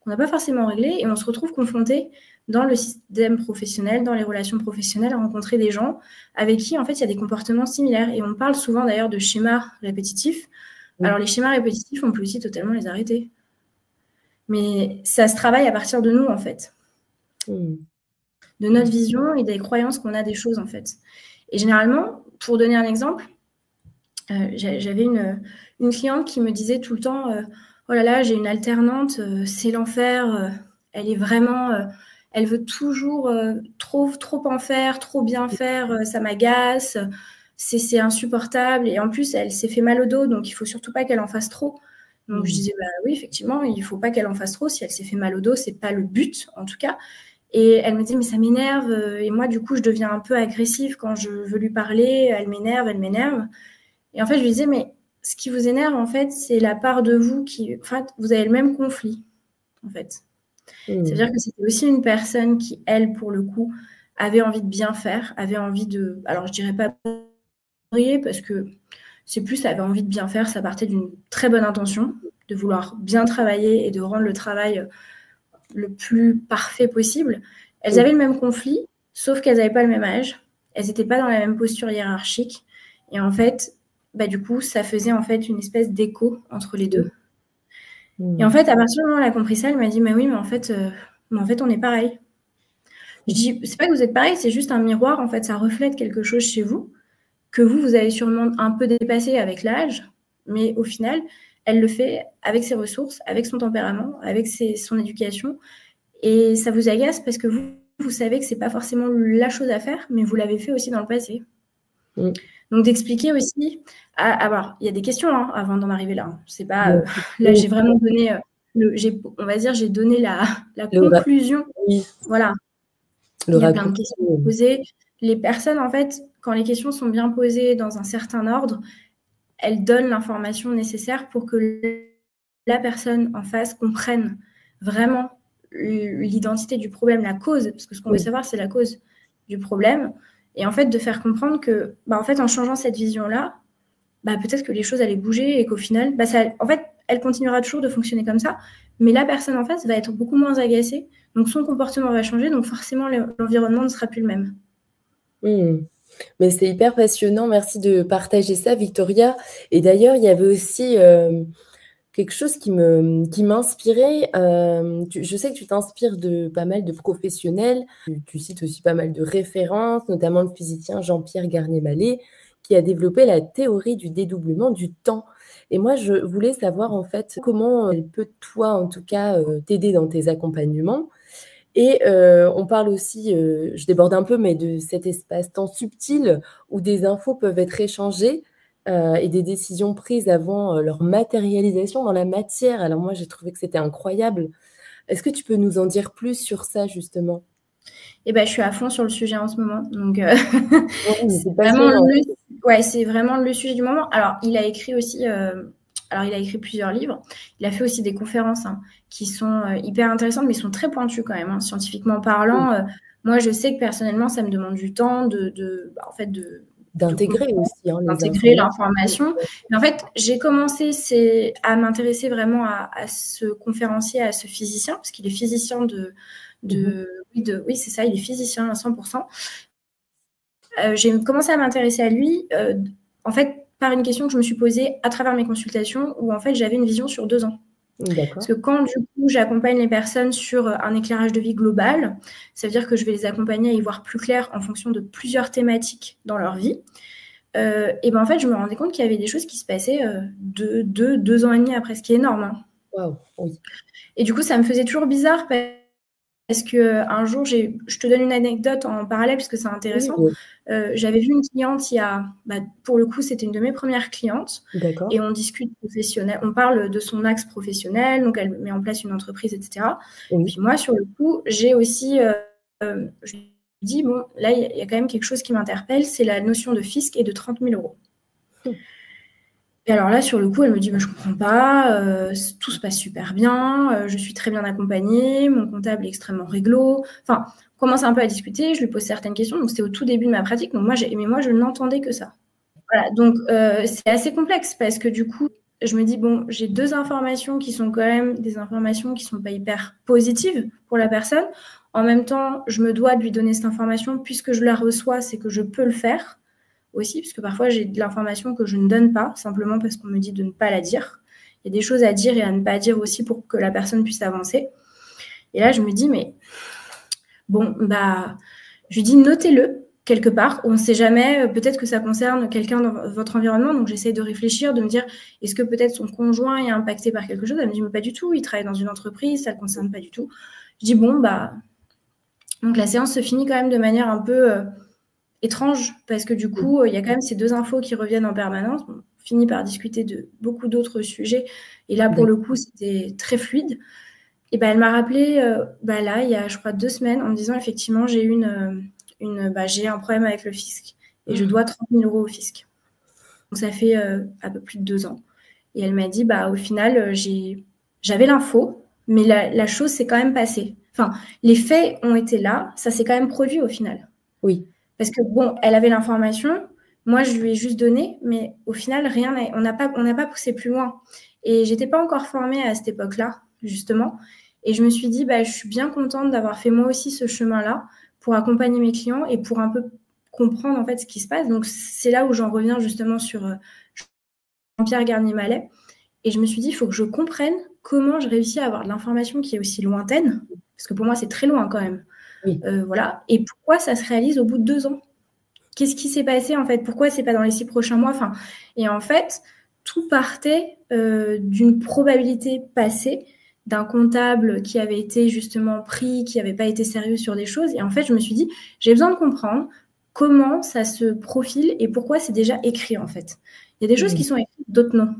Speaker 2: qu'on n'a pas forcément réglées et on se retrouve confronté dans le système professionnel, dans les relations professionnelles, à rencontrer des gens avec qui en fait il y a des comportements similaires. Et on parle souvent d'ailleurs de schémas répétitifs. Alors les schémas répétitifs, on peut aussi totalement les arrêter. Mais ça se travaille à partir de nous, en fait. De notre vision et des croyances qu'on a des choses, en fait. Et généralement, pour donner un exemple, j'avais une cliente qui me disait tout le temps oh là là, j'ai une alternante, c'est l'enfer, elle est vraiment... elle veut toujours trop en faire, trop bien faire, ça m'agace, c'est insupportable. Et en plus, elle s'est fait mal au dos, donc il ne faut surtout pas qu'elle en fasse trop. Donc je disais, bah oui, effectivement, il ne faut pas qu'elle en fasse trop. Si elle s'est fait mal au dos, ce n'est pas le but, en tout cas. Et elle me dit, mais ça m'énerve. Et moi, du coup, je deviens un peu agressive quand je veux lui parler. Elle m'énerve. Et en fait, je lui disais, mais ce qui vous énerve, en fait, c'est la part de vous qui... En fait, vous avez le même conflit, en fait. C'est-à-dire que c'était aussi une personne qui, elle, pour le coup, avait envie de bien faire, avait envie de... Alors, je dirais pas briller parce que c'est plus, elle avait envie de bien faire. Ça partait d'une très bonne intention, de vouloir bien travailler et de rendre le travail le plus parfait possible. Elles avaient le même conflit, sauf qu'elles n'avaient pas le même âge. Elles n'étaient pas dans la même posture hiérarchique. Et en fait, bah, du coup, ça faisait en fait une espèce d'écho entre les deux. Et en fait, à partir du moment où elle a compris ça, elle m'a dit, mais oui, mais en fait, on est pareil. Je dis, c'est pas que vous êtes pareil, c'est juste un miroir. En fait, ça reflète quelque chose chez vous que vous avez sûrement un peu dépassé avec l'âge, mais au final, elle le fait avec ses ressources, avec son tempérament, avec son éducation. Et ça vous agace parce que vous savez que c'est pas forcément la chose à faire, mais vous l'avez fait aussi dans le passé. Donc d'expliquer aussi, alors il y a des questions hein, avant d'en arriver là. C'est pas là j'ai vraiment donné, on va dire j'ai donné la conclusion. Voilà. Il y a plein de questions à poser. Les personnes en fait, quand les questions sont bien posées dans un certain ordre, elles donnent l'information nécessaire pour que la personne en face comprenne vraiment l'identité du problème, la cause, parce que ce qu'on veut savoir, c'est la cause du problème. Et en fait, de faire comprendre que, bah, en fait, en changeant cette vision-là, bah, peut-être que les choses allaient bouger et qu'au final, bah, en fait, elle continuera toujours de fonctionner comme ça, mais la personne en face va être beaucoup moins agacée, donc son comportement va changer, donc forcément, l'environnement ne sera plus le même.
Speaker 1: Mais c'est hyper passionnant, merci de partager ça, Victoria. Et d'ailleurs, il y avait aussi quelque chose qui m'inspirait. Je sais que tu t'inspires de pas mal de professionnels. Tu cites aussi pas mal de références, notamment le physicien Jean-Pierre Garnier-Mallet, qui a développé la théorie du dédoublement du temps. Et moi, je voulais savoir en fait comment elle peut, toi en tout cas, t'aider dans tes accompagnements. Et on parle aussi, je déborde un peu, mais de cet espace-temps subtil où des infos peuvent être échangées et des décisions prises avant leur matérialisation dans la matière. Alors moi, j'ai trouvé que c'était incroyable. Est-ce que tu peux nous en dire plus sur ça, justement?
Speaker 2: Eh ben, je suis à fond sur le sujet en ce moment. Donc, c'est vraiment le sujet du moment. Alors, il a écrit aussi... Alors, il a écrit plusieurs livres. Il a fait aussi des conférences hein, qui sont hyper intéressantes, mais sont très pointues quand même, hein, scientifiquement parlant. Moi, je sais que personnellement, ça me demande du temps
Speaker 1: d'intégrer aussi
Speaker 2: d'intégrer l'information. Mais en fait, j'ai commencé à m'intéresser vraiment à ce conférencier, à ce physicien, parce qu'il est physicien oui, c'est ça, il est physicien à 100%. J'ai commencé à m'intéresser à lui, en fait, par une question que je me suis posée à travers mes consultations, où en fait, j'avais une vision sur 2 ans. Parce que quand, du coup, j'accompagne les personnes sur un éclairage de vie global, ça veut dire que je vais les accompagner à y voir plus clair en fonction de plusieurs thématiques dans leur vie. et ben en fait, je me rendais compte qu'il y avait des choses qui se passaient 2 ans et demi après, ce qui est énorme. Hein.
Speaker 1: Waouh, oui.
Speaker 2: Et du coup, ça me faisait toujours bizarre parce que un jour, je te donne une anecdote en parallèle parce que c'est
Speaker 1: Oui,
Speaker 2: intéressant.
Speaker 1: oui.
Speaker 2: J'avais vu une cliente pour le coup, c'était une de mes premières clientes
Speaker 1: D'accord.
Speaker 2: et on discute professionnel, on parle de son axe professionnel, donc elle met en place une entreprise, etc.
Speaker 1: Oui.
Speaker 2: Puis moi, sur le coup, j'ai aussi, je lui dis, bon, là, il y a quand même quelque chose qui m'interpelle, c'est la notion de fisc et de 30 000 euros. Et alors là, sur le coup, elle me dit, je comprends pas, tout se passe super bien, je suis très bien accompagnée, mon comptable est extrêmement réglo. Enfin, on commence un peu à discuter, je lui pose certaines questions. Donc, c'était au tout début de ma pratique. Donc, moi, je n'entendais que ça. Voilà, donc, c'est assez complexe parce que du coup, je me dis, bon, j'ai 2 informations qui sont quand même des informations qui sont pas hyper positives pour la personne. En même temps, je me dois de lui donner cette information puisque je la reçois, c'est que je peux le faire aussi, parce que parfois j'ai de l'information que je ne donne pas, simplement parce qu'on me dit de ne pas la dire. Il y a des choses à dire et à ne pas dire aussi pour que la personne puisse avancer. Et là, je me dis, mais bon, je lui dis, notez-le quelque part. On ne sait jamais, peut-être que ça concerne quelqu'un dans votre environnement. Donc, j'essaie de réfléchir, de me dire, est-ce que peut-être son conjoint est impacté par quelque chose? Elle me dit, mais pas du tout, il travaille dans une entreprise, ça ne le concerne pas du tout. Je dis, bon, donc la séance se finit quand même de manière un peu étrange parce que du coup, il y a quand même ces 2 infos qui reviennent en permanence. On finit par discuter de beaucoup d'autres sujets et là, pour le coup, c'était très fluide. Et elle m'a rappelé là, il y a, je crois, 2 semaines en me disant effectivement, j'ai j'ai un problème avec le fisc et je dois 30 000 euros au fisc. Donc, ça fait un peu plus de 2 ans. Et elle m'a dit, au final, j'avais l'info, mais la chose s'est quand même passée. Enfin, les faits ont été là, ça s'est quand même produit au final.
Speaker 1: Oui.
Speaker 2: Parce que bon, elle avait l'information, moi je lui ai juste donné, mais au final, on n'a pas poussé plus loin. Et j'étais pas encore formée à cette époque-là, justement. Et je me suis dit, je suis bien contente d'avoir fait moi aussi ce chemin-là pour accompagner mes clients et pour un peu comprendre en fait ce qui se passe. Donc c'est là où j'en reviens justement sur Jean-Pierre Garnier-Mallet. Et je me suis dit, il faut que je comprenne comment je réussis à avoir de l'information qui est aussi lointaine, parce que pour moi c'est très loin quand même.
Speaker 1: Oui.
Speaker 2: Voilà. Et pourquoi ça se réalise au bout de 2 ans? Qu'est-ce qui s'est passé en fait? Pourquoi c'est pas dans les 6 prochains mois? Enfin, et en fait, tout partait d'une probabilité passée, d'un comptable qui avait été justement pris, qui n'avait pas été sérieux sur des choses. Et en fait, je me suis dit, j'ai besoin de comprendre comment ça se profile et pourquoi c'est déjà écrit en fait. Il y a des choses qui sont écrites, d'autres non.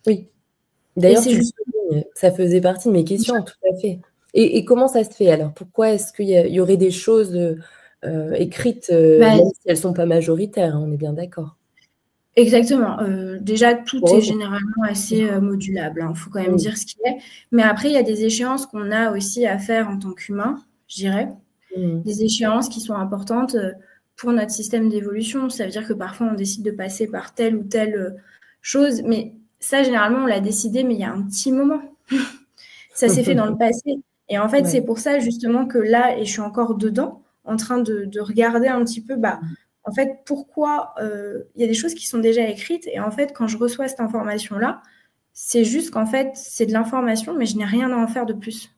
Speaker 1: Oui.
Speaker 2: Et
Speaker 1: D'ailleurs,
Speaker 2: c'est
Speaker 1: tu le
Speaker 2: juste
Speaker 1: soulignes, ça faisait partie de mes questions, tout à fait. Et comment ça se fait alors? Pourquoi est-ce qu'il y aurait des choses écrites,
Speaker 2: bah,
Speaker 1: même si elles ne sont pas majoritaires, hein, on est bien d'accord?
Speaker 2: exactement. Déjà, tout est
Speaker 1: Heureusement.
Speaker 2: généralement assez modulable. Il faut quand même
Speaker 1: Oui.
Speaker 2: dire ce qu'il est. Mais après, il y a des échéances qu'on a aussi à faire en tant qu'humain, je dirais.
Speaker 1: Mmh.
Speaker 2: Des échéances qui sont importantes pour notre système d'évolution. Ça veut dire que parfois, on décide de passer par telle ou telle chose. Mais ça, généralement, on l'a décidé, mais il y a un petit moment. Ça s'est fait dans le passé. Et en fait,
Speaker 1: Ouais.
Speaker 2: c'est pour ça justement que là, et je suis encore dedans, en train de regarder un petit peu, en fait, pourquoi il y a des choses qui sont déjà écrites. Et en fait, quand je reçois cette information-là, c'est juste qu'en fait, c'est de l'information, mais je n'ai rien à en faire de plus.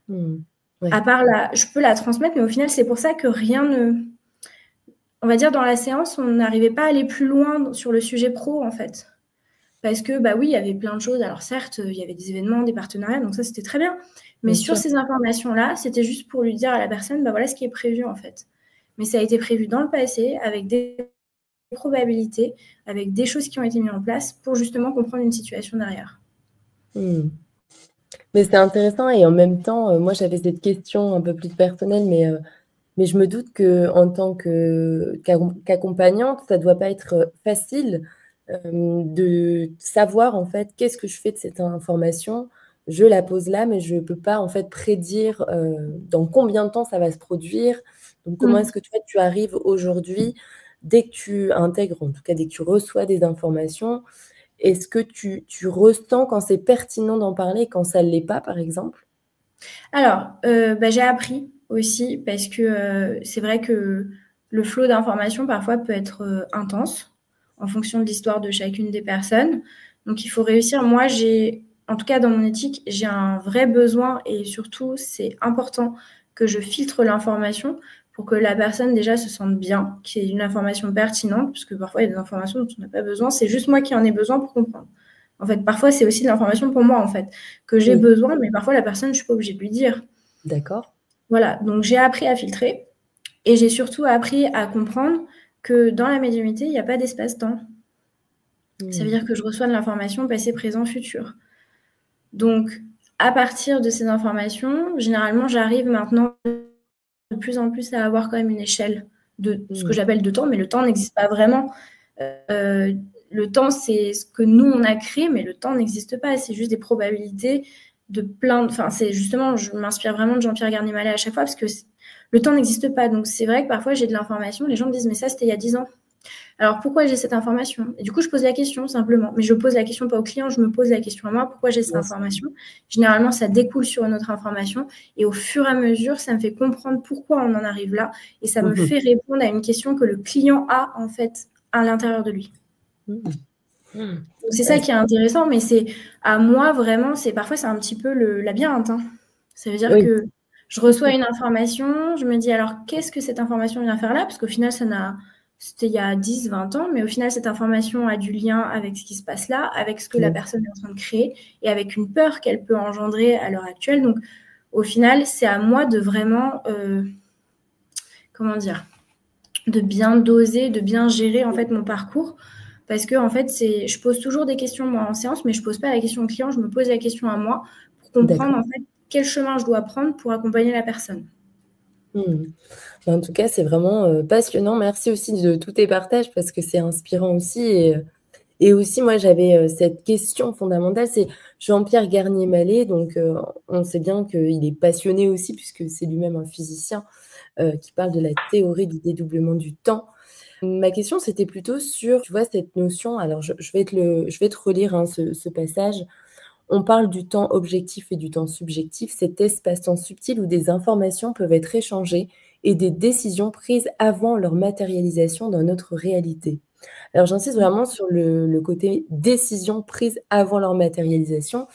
Speaker 1: Mmh. Ouais.
Speaker 2: À part je peux la transmettre, mais au final, c'est pour ça que rien ne. On va dire, dans la séance, on n'arrivait pas à aller plus loin sur le sujet pro, en fait. Parce que, oui, il y avait plein de choses. Alors, certes, il y avait des événements, des partenariats, donc ça, c'était très bien. Mais
Speaker 1: Bien
Speaker 2: sur
Speaker 1: sûr.
Speaker 2: ces informations-là, c'était juste pour lui dire à la personne, voilà ce qui est prévu, en fait. Mais ça a été prévu dans le passé, avec des probabilités, avec des choses qui ont été mises en place pour justement comprendre une situation derrière.
Speaker 1: Mmh. Mais c'est intéressant et en même temps, moi, j'avais cette question un peu plus personnelle, mais je me doute qu'en tant qu'accompagnante, ça doit pas être facile, de savoir, en fait, qu'est-ce que je fais de cette information? Je la pose là, mais je peux pas, en fait, prédire, dans combien de temps ça va se produire. Donc comment est-ce que toi, tu arrives aujourd'hui, dès que tu intègres, en tout cas, dès que tu reçois des informations, est-ce que tu ressens quand c'est pertinent d'en parler et quand ça ne l'est pas, par exemple?
Speaker 2: Alors, j'ai appris aussi parce que c'est vrai que le flot d'informations parfois peut être intense en fonction de l'histoire de chacune des personnes. Donc, il faut réussir. Moi, en tout cas dans mon éthique, j'ai un vrai besoin et surtout, c'est important que je filtre l'information pour que la personne déjà se sente bien, qu'il y ait une information pertinente, parce que parfois il y a des informations dont on n'a pas besoin, c'est juste moi qui en ai besoin pour comprendre. En fait, parfois c'est aussi de l'information pour moi, en fait, que j'ai besoin, mais parfois la personne, je ne suis pas obligée de lui dire.
Speaker 1: D'accord.
Speaker 2: Voilà, donc j'ai appris à filtrer et j'ai surtout appris à comprendre que dans la médiumnité, il n'y a pas d'espace-temps. Ça veut dire que je reçois de l'information passé, présent, futur. Donc, à partir de ces informations, généralement, j'arrive maintenant de plus en plus à avoir quand même une échelle de ce que j'appelle de temps, mais le temps n'existe pas vraiment. Le temps, c'est ce que nous, on a créé, mais le temps n'existe pas. C'est juste des probabilités de plein de... Enfin, c'est justement, je m'inspire vraiment de Jean-Pierre Garnier-Mallet à chaque fois, parce que le temps n'existe pas. Donc, c'est vrai que parfois, j'ai de l'information, les gens me disent, mais ça, c'était il y a 10 ans. Alors, pourquoi j'ai cette information? Et du coup, je pose la question simplement. Mais je pose la question pas au client, je me pose la question à moi. Pourquoi j'ai cette information? Généralement, ça découle sur une autre information. Et au fur et à mesure, ça me fait comprendre pourquoi on en arrive là. Et ça me fait répondre à une question que le client a, en fait, à l'intérieur de lui. Donc, c'est ça qui est intéressant. Mais c'est à moi, vraiment, parfois, c'est un petit peu le labyrinthe. Hein. Ça veut dire que je reçois une information, je me dis, alors, qu'est-ce que cette information vient faire là? Parce qu'au final, c'était il y a 10, 20 ans, mais au final, cette information a du lien avec ce qui se passe là, avec ce que la personne est en train de créer et avec une peur qu'elle peut engendrer à l'heure actuelle. Donc, au final, c'est à moi de vraiment, comment dire, de bien doser, de bien gérer, en fait, mon parcours. Parce que, en fait, je pose toujours des questions, moi, en séance, mais je ne pose pas la question au client, je me pose la question à moi pour comprendre, en fait, quel chemin je dois prendre pour accompagner la personne.
Speaker 1: En tout cas, c'est vraiment passionnant. Merci aussi de tous tes partages parce que c'est inspirant aussi. Et aussi, moi, j'avais cette question fondamentale, c'est Jean-Pierre Garnier-Mallet. Donc, on sait bien qu'il est passionné aussi puisque c'est lui-même un physicien qui parle de la théorie du dédoublement du temps. Ma question, c'était plutôt sur, tu vois, cette notion. Alors, je vais te relire hein, ce passage. On parle du temps objectif et du temps subjectif, cet espace-temps subtil où des informations peuvent être échangées et des décisions prises avant leur matérialisation dans notre réalité. Alors j'insiste vraiment sur le côté décision prise avant leur matérialisation.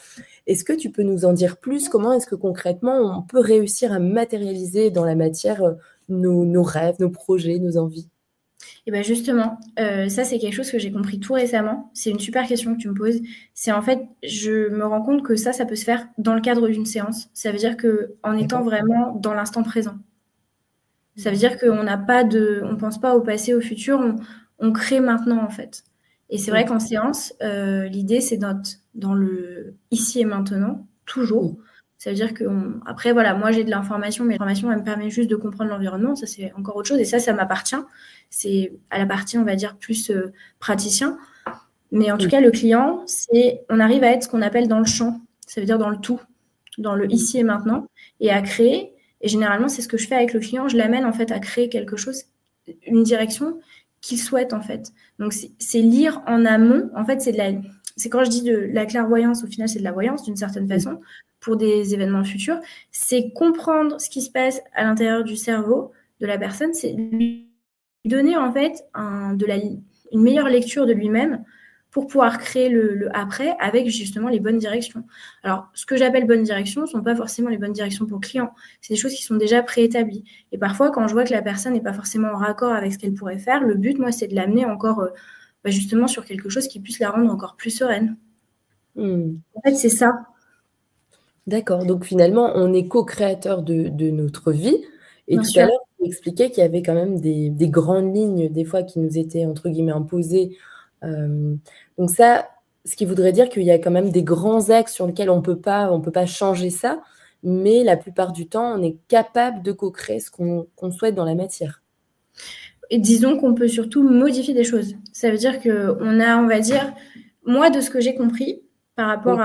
Speaker 1: Est-ce que tu peux nous en dire plus? Comment est-ce que concrètement on peut réussir à matérialiser dans la matière nos rêves, nos projets, nos envies?
Speaker 2: Et bien justement, ça c'est quelque chose que j'ai compris tout récemment. C'est une super question que tu me poses. C'est en fait, je me rends compte que ça peut se faire dans le cadre d'une séance. Ça veut dire qu'en étant vraiment dans l'instant présent. Ça veut dire qu'on n'a pas on pense pas au passé, au futur, on crée maintenant en fait. Et c'est vrai qu'en séance, l'idée c'est dans le ici et maintenant, toujours. Ça veut dire que après voilà, moi j'ai de l'information, mais l'information elle me permet juste de comprendre l'environnement, ça c'est encore autre chose et ça m'appartient. C'est à la partie on va dire plus praticien. Mais en tout cas le client, on arrive à être ce qu'on appelle dans le champ, ça veut dire dans le tout, dans le ici et maintenant et à créer. Et généralement, c'est ce que je fais avec le client. Je l'amène en fait à créer quelque chose, une direction qu'il souhaite en fait. Donc c'est lire en amont. En fait, c'est quand je dis de la clairvoyance, au final, c'est de la voyance d'une certaine façon pour des événements futurs. C'est comprendre ce qui se passe à l'intérieur du cerveau de la personne. C'est lui donner en fait une meilleure lecture de lui-même pour pouvoir créer le après avec justement les bonnes directions. Alors, ce que j'appelle bonnes directions ne sont pas forcément les bonnes directions pour le client. C'est des choses qui sont déjà préétablies. Et parfois, quand je vois que la personne n'est pas forcément en raccord avec ce qu'elle pourrait faire, le but, moi, c'est de l'amener encore justement sur quelque chose qui puisse la rendre encore plus sereine. En fait, c'est ça.
Speaker 1: D'accord. Donc finalement, on est co-créateur de notre vie. Et
Speaker 2: Bien
Speaker 1: tout
Speaker 2: sûr.
Speaker 1: à l'heure, tu expliquais qu'il y avait quand même des grandes lignes, des fois, qui nous étaient, entre guillemets, imposées. Donc ça, ce qui voudrait dire qu'il y a quand même des grands axes sur lesquels on peut pas changer ça, mais la plupart du temps, on est capable de co-créer ce qu'on souhaite dans la matière.
Speaker 2: Et disons qu'on peut surtout modifier des choses. Ça veut dire qu'on a, on va dire, moi, de ce que j'ai compris, par rapport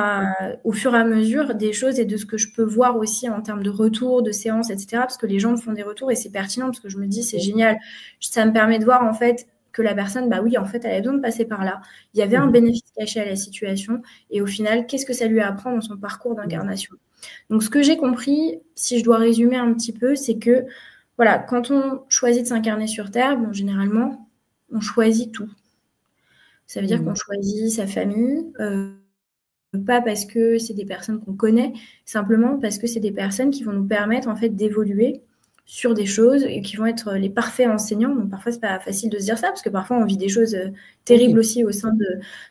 Speaker 2: au fur et à mesure des choses et de ce que je peux voir aussi en termes de retours, de séances, etc. Parce que les gens me font des retours et c'est pertinent parce que je me dis c'est génial. Ça me permet de voir en fait que la personne, bah oui, en fait, elle avait besoin de passer par là. Il y avait un bénéfice caché à la situation et au final, qu'est-ce que ça lui apprend dans son parcours d'incarnation? Donc, ce que j'ai compris, si je dois résumer un petit peu, c'est que voilà, quand on choisit de s'incarner sur Terre, bon, généralement, on choisit tout. Ça veut dire qu'on choisit sa famille, pas parce que c'est des personnes qu'on connaît, simplement parce que c'est des personnes qui vont nous permettre en fait d'évoluer sur des choses et qui vont être les parfaits enseignants. Donc parfois, c'est pas facile de se dire ça, parce que parfois, on vit des choses terribles
Speaker 1: Oui.
Speaker 2: aussi au sein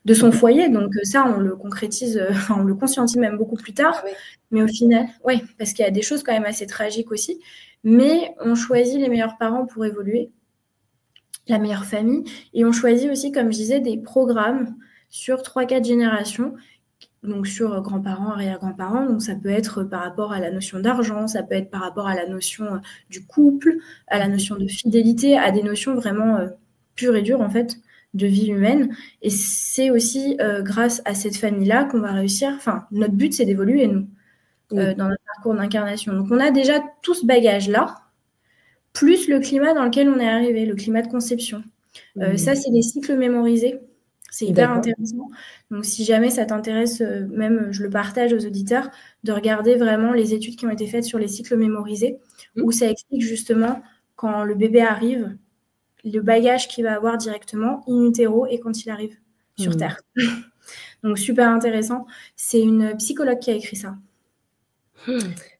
Speaker 2: de son foyer. Donc ça, on le concrétise, on le conscientise même beaucoup plus
Speaker 1: Ah
Speaker 2: tard.
Speaker 1: oui.
Speaker 2: Mais au final, oui, parce qu'il y a des choses quand même assez tragiques aussi. Mais on choisit les meilleurs parents pour évoluer, la meilleure famille. Et on choisit aussi, comme je disais, des programmes sur 3-4 générations, donc sur grands-parents, arrière-grands-parents. Donc ça peut être par rapport à la notion d'argent, ça peut être par rapport à la notion du couple, à la notion de fidélité, à des notions vraiment pures et dures en fait de vie humaine. Et c'est aussi grâce à cette famille-là qu'on va réussir. Enfin, notre but, c'est d'évoluer, nous,
Speaker 1: Oui.
Speaker 2: dans notre parcours d'incarnation. Donc on a déjà tout ce bagage-là, plus le climat dans lequel on est arrivé, le climat de conception. Ça, c'est des cycles mémorisés. C'est hyper
Speaker 1: D'accord.
Speaker 2: intéressant. Donc, si jamais ça t'intéresse, même je le partage aux auditeurs, de regarder vraiment les études qui ont été faites sur les cycles mémorisés, où ça explique justement quand le bébé arrive, le bagage qu'il va avoir directement in utero et quand il arrive sur Terre. Donc, super intéressant. C'est une psychologue qui a écrit ça.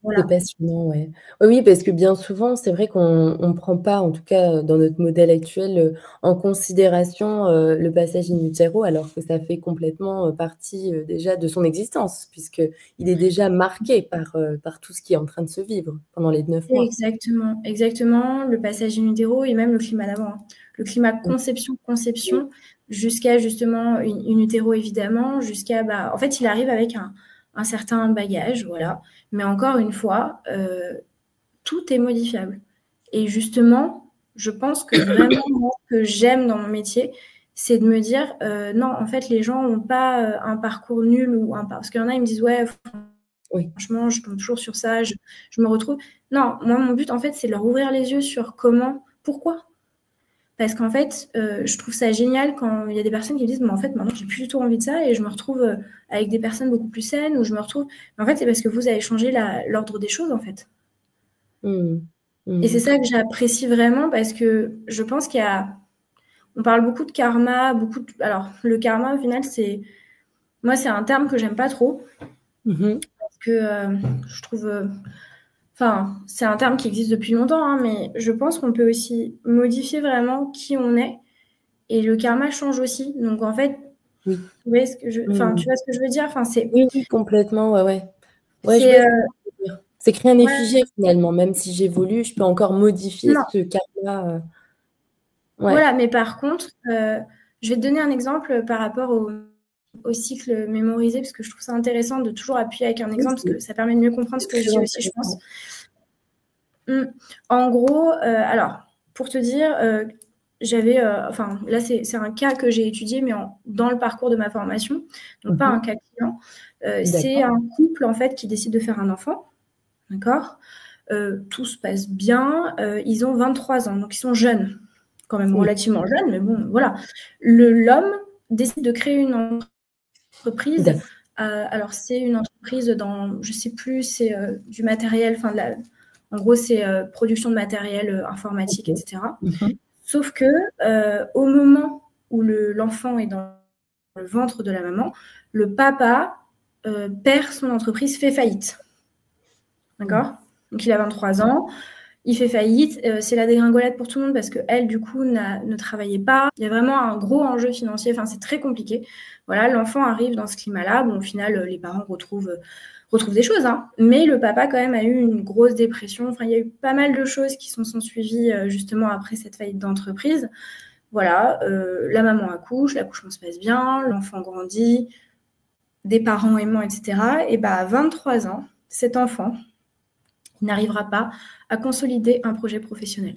Speaker 2: Voilà.
Speaker 1: C'est passionnant, ouais. Oui, parce que bien souvent, c'est vrai qu'on ne prend pas, en tout cas, dans notre modèle actuel, en considération, le passage in utero, alors que ça fait complètement, partie, déjà de son existence, puisqu'il est déjà marqué par tout ce qui est en train de se vivre pendant les 9 mois.
Speaker 2: Exactement, exactement. Le passage in utero et même le climat d'avant, hein. Le climat
Speaker 1: Oui.
Speaker 2: conception, jusqu'à justement in utero évidemment, jusqu'à en fait, il arrive avec un certain bagage, voilà. Mais encore une fois, tout est modifiable. Et justement, je pense que vraiment, moi, ce que j'aime dans mon métier, c'est de me dire, non, en fait, les gens n'ont pas un parcours nul ou parce qu'il y en a, ils me disent, ouais,
Speaker 1: Oui.
Speaker 2: franchement, je tombe toujours sur ça, je me retrouve. Non, moi, mon but, en fait, c'est de leur ouvrir les yeux sur comment, pourquoi. Parce qu'en fait, je trouve ça génial quand il y a des personnes qui me disent, mais en fait, maintenant, j'ai plus du tout envie de ça et je me retrouve avec des personnes beaucoup plus saines ou je me retrouve. Mais en fait, c'est parce que vous avez changé l'ordre des choses, en fait.
Speaker 1: Mmh.
Speaker 2: Et c'est
Speaker 1: Mmh.
Speaker 2: ça que j'apprécie vraiment parce que je pense qu'il y a. On parle beaucoup de karma, alors, le karma, au final, moi, c'est un terme que j'aime pas trop parce que je trouve. Enfin, c'est un terme qui existe depuis longtemps, hein, mais je pense qu'on peut aussi modifier vraiment qui on est. Et le karma change aussi. Donc, en fait,
Speaker 1: Oui.
Speaker 2: vous voyez ce que enfin, tu
Speaker 1: Mmh.
Speaker 2: vois ce que je veux dire? Enfin,
Speaker 1: Oui, oui, complètement, ouais, ouais. Ouais, je
Speaker 2: c'est,
Speaker 1: vois ce que tu veux dire. C'est que rien n'est
Speaker 2: ouais,
Speaker 1: figé finalement, même si j'évolue, je peux encore modifier
Speaker 2: non,
Speaker 1: ce karma, ouais.
Speaker 2: voilà. Mais par contre, je vais te donner un exemple par rapport au cycle mémorisé, parce que je trouve ça intéressant de toujours appuyer avec un
Speaker 1: Oui,
Speaker 2: exemple, parce que ça permet de mieux comprendre ce
Speaker 1: c'est
Speaker 2: que je
Speaker 1: très
Speaker 2: dis aussi, je pense.
Speaker 1: intéressant.
Speaker 2: En gros, alors, pour te dire, j'avais, enfin, là, c'est un cas que j'ai étudié, mais dans le parcours de ma formation, donc pas un cas client. C'est
Speaker 1: D'accord.
Speaker 2: un couple, en fait, qui décide de faire un enfant, d'accord? Tout se passe bien, ils ont 23 ans, donc ils sont jeunes, quand même
Speaker 1: Oui.
Speaker 2: relativement jeunes, mais bon, voilà. L'homme décide de créer une entreprise.
Speaker 1: D'accord.
Speaker 2: Alors, c'est une entreprise dans, je sais plus, c'est du matériel, enfin, en gros, c'est production de matériel informatique,
Speaker 1: OK.
Speaker 2: etc. Sauf que au moment où l'enfant est dans le ventre de la maman, le papa perd son entreprise, fait faillite. D'accord? Donc, il a 23 ans. Il fait faillite, c'est la dégringolade pour tout le monde parce qu'elle, du coup, ne travaillait pas. Il y a vraiment un gros enjeu financier, enfin, c'est très compliqué. Voilà, l'enfant arrive dans ce climat-là. Bon, au final, les parents retrouvent des choses, hein. Mais le papa, quand même, a eu une grosse dépression. Enfin, il y a eu pas mal de choses qui sont suivies justement après cette faillite d'entreprise. Voilà, la maman accouche, l'accouchement se passe bien, l'enfant grandit, des parents aimants, etc. Et à 23 ans, cet enfant n'arrivera pas à consolider un projet professionnel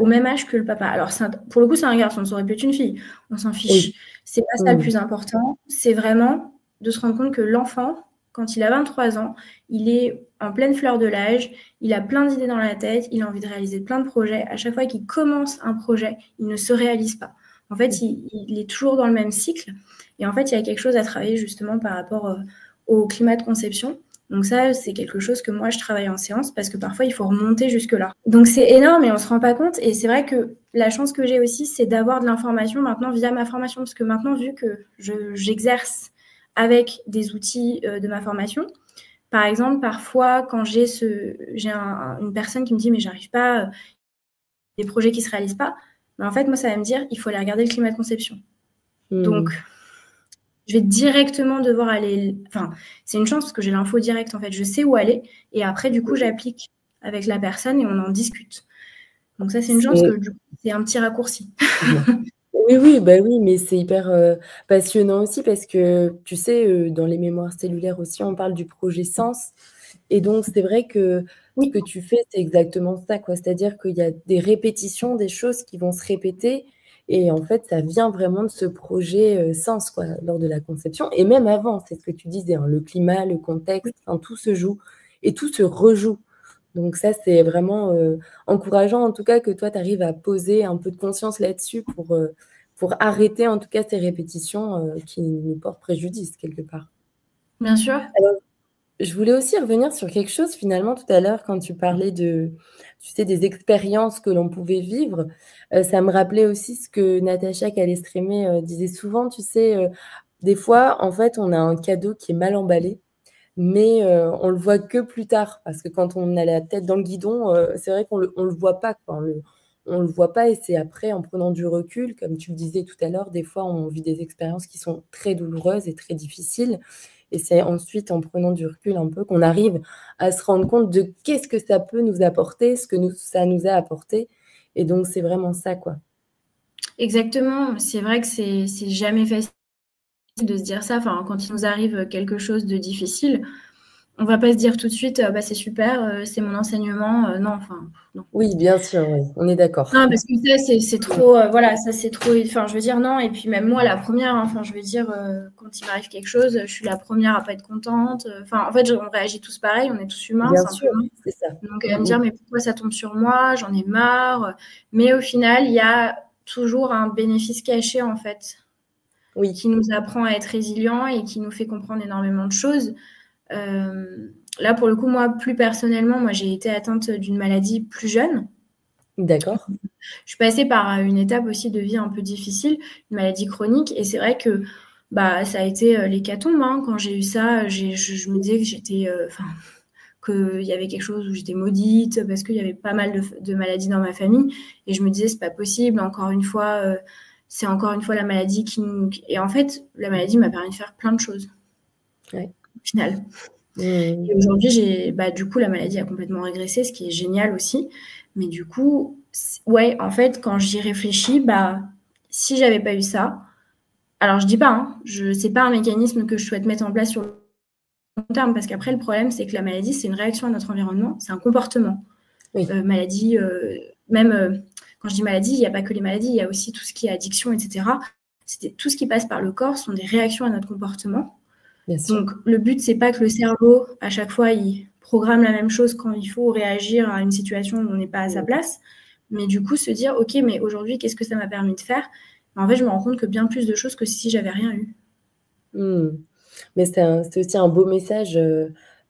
Speaker 2: au même âge que le papa. Alors, pour le coup, c'est un garçon, ça aurait pu être une fille. On s'en fiche.
Speaker 1: Oui.
Speaker 2: C'est pas ça le plus important. C'est vraiment de se rendre compte que l'enfant, quand il a 23 ans, il est en pleine fleur de l'âge, il a plein d'idées dans la tête, il a envie de réaliser plein de projets. À chaque fois qu'il commence un projet, il ne se réalise pas. En fait, il est toujours dans le même cycle. Et en fait, il y a quelque chose à travailler justement par rapport au climat de conception. Donc ça, c'est quelque chose que moi, je travaille en séance parce que parfois, il faut remonter jusque-là. Donc c'est énorme et on ne se rend pas compte. Et c'est vrai que la chance que j'ai aussi, c'est d'avoir de l'information maintenant via ma formation. Parce que maintenant, vu que j'exerce avec des outils de ma formation, par exemple, parfois, quand j'ai une personne qui me dit « mais j'arrive pas, des projets qui se réalisent pas », mais en fait, moi, ça va me dire « il faut aller regarder le climat de conception ». Donc, je vais directement devoir aller... Enfin, c'est une chance parce que j'ai l'info directe, en fait. Je sais où aller. Et après, du coup, j'applique avec la personne et on en discute. Donc ça, c'est une chance que du coup, c'est un petit raccourci.
Speaker 1: Oui, oui, bah oui, mais c'est hyper passionnant aussi parce que, tu sais, dans les mémoires cellulaires aussi, on parle du projet sens. Et donc, c'est vrai que ce que tu fais, c'est exactement ça, quoi. C'est-à-dire qu'il y a des répétitions, des choses qui vont se répéter. Et en fait, ça vient vraiment de ce projet sens, quoi, lors de la conception. Et même avant, c'est ce que tu disais, hein, le climat, le contexte, enfin, tout se joue et tout se rejoue. Donc ça, c'est vraiment encourageant, en tout cas, que toi, tu arrives à poser un peu de conscience là-dessus pour arrêter, en tout cas, ces répétitions qui nous portent préjudice, quelque part.
Speaker 2: Bien sûr.
Speaker 1: Alors, je voulais aussi revenir sur quelque chose, finalement, tout à l'heure, quand tu parlais tu sais, des expériences que l'on pouvait vivre. Ça me rappelait aussi ce que Natacha Calestrémé disait souvent, tu sais, des fois, en fait, on a un cadeau qui est mal emballé, mais on le voit que plus tard parce que quand on a la tête dans le guidon, c'est vrai qu'on le voit pas, quoi. On le voit pas et c'est après, en prenant du recul, comme tu le disais tout à l'heure, des fois, on vit des expériences qui sont très douloureuses et très difficiles et c'est ensuite, en prenant du recul un peu, qu'on arrive à se rendre compte de qu'est-ce que ça peut nous apporter, ce que ça nous a apporté et donc c'est vraiment ça, quoi.
Speaker 2: Exactement. C'est vrai que c'est jamais facile de se dire ça. Enfin, quand il nous arrive quelque chose de difficile, on va pas se dire tout de suite, bah, c'est super, c'est mon enseignement. Non, enfin, non.
Speaker 1: Oui, bien sûr, oui, on est d'accord.
Speaker 2: Non, parce que ça, c'est trop, voilà, ça, c'est trop, enfin, je veux dire, non. Et puis, même moi, la première, hein, enfin, je veux dire, quand il m'arrive quelque chose, je suis la première à pas être contente. Enfin, en fait, on réagit tous pareil, on est tous humains,
Speaker 1: Bien sûr,
Speaker 2: simplement.
Speaker 1: c'est ça.
Speaker 2: Donc, elle va me dire, mais pourquoi ça tombe sur moi? J'en ai marre. Mais au final, il y a toujours un bénéfice caché, en fait,
Speaker 1: Oui,
Speaker 2: qui nous apprend à être résilient et qui nous fait comprendre énormément de choses. Là, pour le coup, moi, plus personnellement, moi, j'ai été atteinte d'une maladie plus jeune.
Speaker 1: d'accord.
Speaker 2: Je suis passée par une étape aussi de vie un peu difficile, une maladie chronique, et c'est vrai que bah, ça a été l'hécatombe. Hein. Quand j'ai eu ça, je me disais que j'étais, qu'il y avait quelque chose où j'étais maudite, parce qu'il y avait pas mal de maladies dans ma famille, et je me disais, c'est pas possible, encore une fois, c'est encore une fois la maladie qui nous... Et en fait, la maladie m'a permis de faire plein de choses,
Speaker 1: Ouais.
Speaker 2: au final.
Speaker 1: Mmh.
Speaker 2: Et aujourd'hui, bah, du coup, la maladie a complètement régressé, ce qui est génial aussi. Mais du coup, ouais, en fait, quand j'y réfléchis, bah, si j'avais pas eu ça, alors je dis pas, hein, c'est pas un mécanisme que je souhaite mettre en place sur le long terme, parce qu'après, le problème, c'est que la maladie, c'est une réaction à notre environnement, c'est un comportement.
Speaker 1: Oui.
Speaker 2: Maladie, même quand je dis maladie, il n'y a pas que les maladies, il y a aussi tout ce qui est addiction, etc. Tout ce qui passe par le corps sont des réactions à notre comportement.
Speaker 1: Bien sûr.
Speaker 2: Donc, le but, c'est pas que le cerveau, à chaque fois, il programme la même chose quand il faut réagir à une situation où on n'est pas à sa place. Mais du coup, se dire, OK, mais aujourd'hui, qu'est-ce que ça m'a permis de faire? En fait, je me rends compte que bien plus de choses que si j'avais rien eu.
Speaker 1: Mmh. Mais c'est aussi un beau message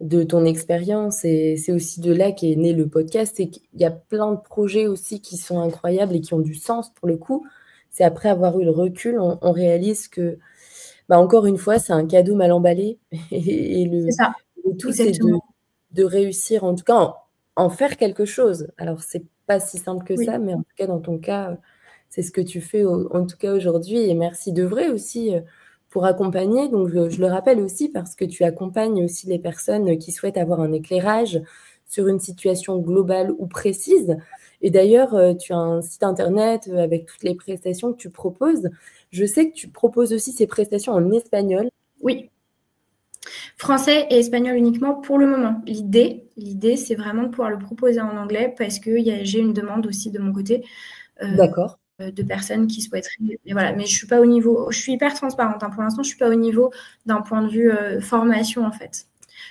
Speaker 1: de ton expérience et c'est aussi de là qu'est né le podcast. C'est qu'il y a plein de projets aussi qui sont incroyables et qui ont du sens pour le coup. C'est après avoir eu le recul, on réalise que, bah, encore une fois, c'est un cadeau mal emballé et
Speaker 2: C'est ça,
Speaker 1: le tout, c'est
Speaker 2: exactement.
Speaker 1: de réussir, en tout cas, en faire quelque chose. Alors, c'est pas si simple que
Speaker 2: Oui.
Speaker 1: ça, mais en tout cas, dans ton cas, c'est ce que tu fais en tout cas aujourd'hui et merci d'œuvrer aussi pour accompagner. Donc, je le rappelle aussi parce que tu accompagnes aussi les personnes qui souhaitent avoir un éclairage sur une situation globale ou précise. Et d'ailleurs, tu as un site internet avec toutes les prestations que tu proposes. Je sais que tu proposes aussi ces prestations en espagnol.
Speaker 2: Oui. Français et espagnol uniquement pour le moment. L'idée, c'est vraiment de pouvoir le proposer en anglais parce que j'ai une demande aussi de mon côté
Speaker 1: D'accord.
Speaker 2: de personnes qui souhaiteraient. Mais voilà, mais je suis pas au niveau. Je suis hyper transparente. Hein. Pour l'instant, je suis pas au niveau d'un point de vue formation en fait.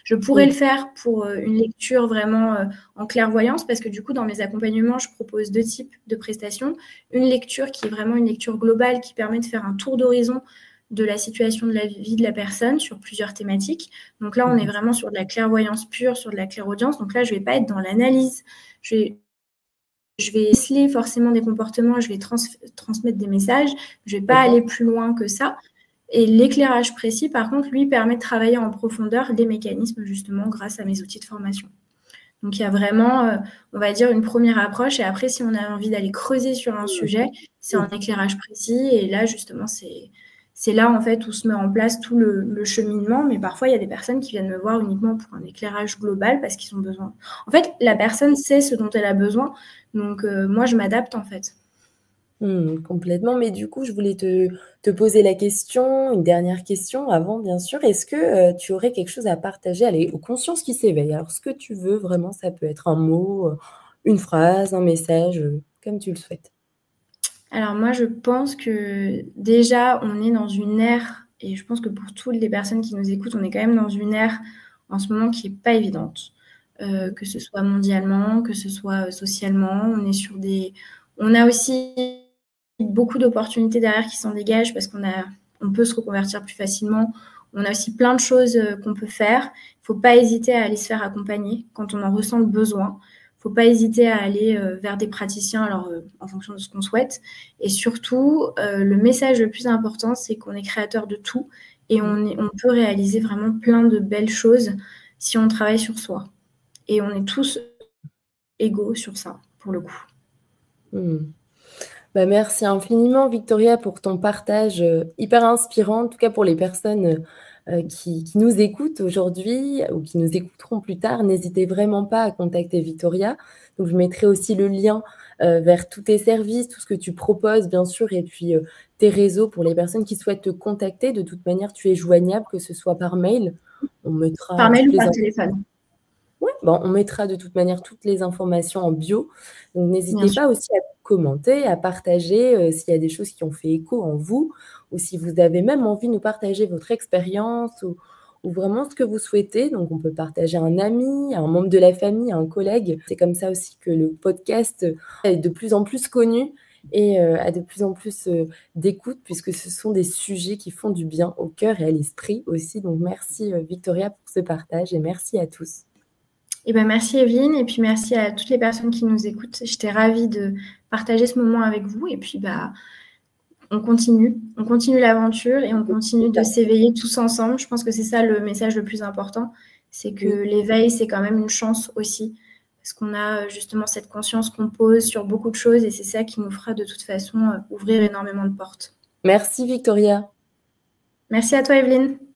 Speaker 2: Je pourrais
Speaker 1: Oui.
Speaker 2: le faire pour une lecture vraiment en clairvoyance parce que du coup, dans mes accompagnements, je propose 2 types de prestations. Une lecture qui est vraiment une lecture globale qui permet de faire un tour d'horizon de la situation de la vie de la personne sur plusieurs thématiques. Donc là, on est vraiment sur de la clairvoyance pure, sur de la clairaudience. Donc là, je ne vais pas être dans l'analyse. Je vais déceler forcément des comportements, je vais transmettre des messages. Je ne vais pas aller plus loin que ça. Et l'éclairage précis, par contre, lui, permet de travailler en profondeur des mécanismes, justement, grâce à mes outils de formation. Donc, il y a vraiment, on va dire, une première approche. Et après, si on a envie d'aller creuser sur un sujet, c'est un éclairage précis. Et là, justement, c'est là, en fait, où se met en place tout le cheminement. Mais parfois, il y a des personnes qui viennent me voir uniquement pour un éclairage global parce qu'ils ont besoin. En fait, la personne sait ce dont elle a besoin. Donc, moi, je m'adapte, en fait.
Speaker 1: Complètement. Mais du coup, je voulais te poser la question, une dernière question avant, bien sûr. Est-ce que tu aurais quelque chose à partager? Allez, aux consciences qui s'éveillent. Alors, ce que tu veux, vraiment, ça peut être un mot, une phrase, un message, comme tu le souhaites.
Speaker 2: Alors moi, je pense que déjà, on est dans une ère, et je pense que pour toutes les personnes qui nous écoutent, on est quand même dans une ère en ce moment qui n'est pas évidente, que ce soit mondialement, que ce soit socialement. On a aussi beaucoup d'opportunités derrière qui s'en dégagent parce on peut se reconvertir plus facilement. On a aussi plein de choses qu'on peut faire. Il ne faut pas hésiter à aller se faire accompagner quand on en ressent le besoin. Il ne faut pas hésiter à aller vers des praticiens en fonction de ce qu'on souhaite. Et surtout, le message le plus important, c'est qu'on est créateur de tout et on peut réaliser vraiment plein de belles choses si on travaille sur soi. Et on est tous égaux sur ça, pour le coup.
Speaker 1: Bah, merci infiniment, Victoria, pour ton partage hyper inspirant, en tout cas pour les personnes qui nous écoutent aujourd'hui ou qui nous écouteront plus tard. N'hésitez vraiment pas à contacter Victoria. Donc, je mettrai aussi le lien vers tous tes services, tout ce que tu proposes, bien sûr, et puis tes réseaux pour les personnes qui souhaitent te contacter. De toute manière, tu es joignable, que ce soit par mail. On mettra
Speaker 2: Par mail
Speaker 1: toutes
Speaker 2: ou
Speaker 1: les
Speaker 2: par
Speaker 1: informations.
Speaker 2: téléphone,
Speaker 1: Ouais, bon, on mettra de toute manière toutes les informations en bio. Donc,
Speaker 2: bien
Speaker 1: n'hésitez
Speaker 2: sûr.
Speaker 1: pas aussi à commenter, à partager s'il y a des choses qui ont fait écho en vous, ou si vous avez même envie de nous partager votre expérience ou vraiment ce que vous souhaitez. Donc, on peut partager à un ami, à un membre de la famille, à un collègue. C'est comme ça aussi que le podcast est de plus en plus connu et a de plus en plus d'écoute, puisque ce sont des sujets qui font du bien au cœur et à l'esprit aussi. Donc, merci Victoria pour ce partage et merci à tous.
Speaker 2: Eh ben, merci Evelyne, et puis merci à toutes les personnes qui nous écoutent. J'étais ravie de partager ce moment avec vous. Et puis, on continue l'aventure et on continue de s'éveiller tous ensemble. Je pense que c'est ça le message le plus important, c'est que
Speaker 1: Oui.
Speaker 2: l'éveil, c'est quand même une chance aussi, parce qu'on a justement cette conscience qu'on pose sur beaucoup de choses et c'est ça qui nous fera de toute façon ouvrir énormément de portes.
Speaker 1: Merci Victoria.
Speaker 2: Merci à toi Evelyne.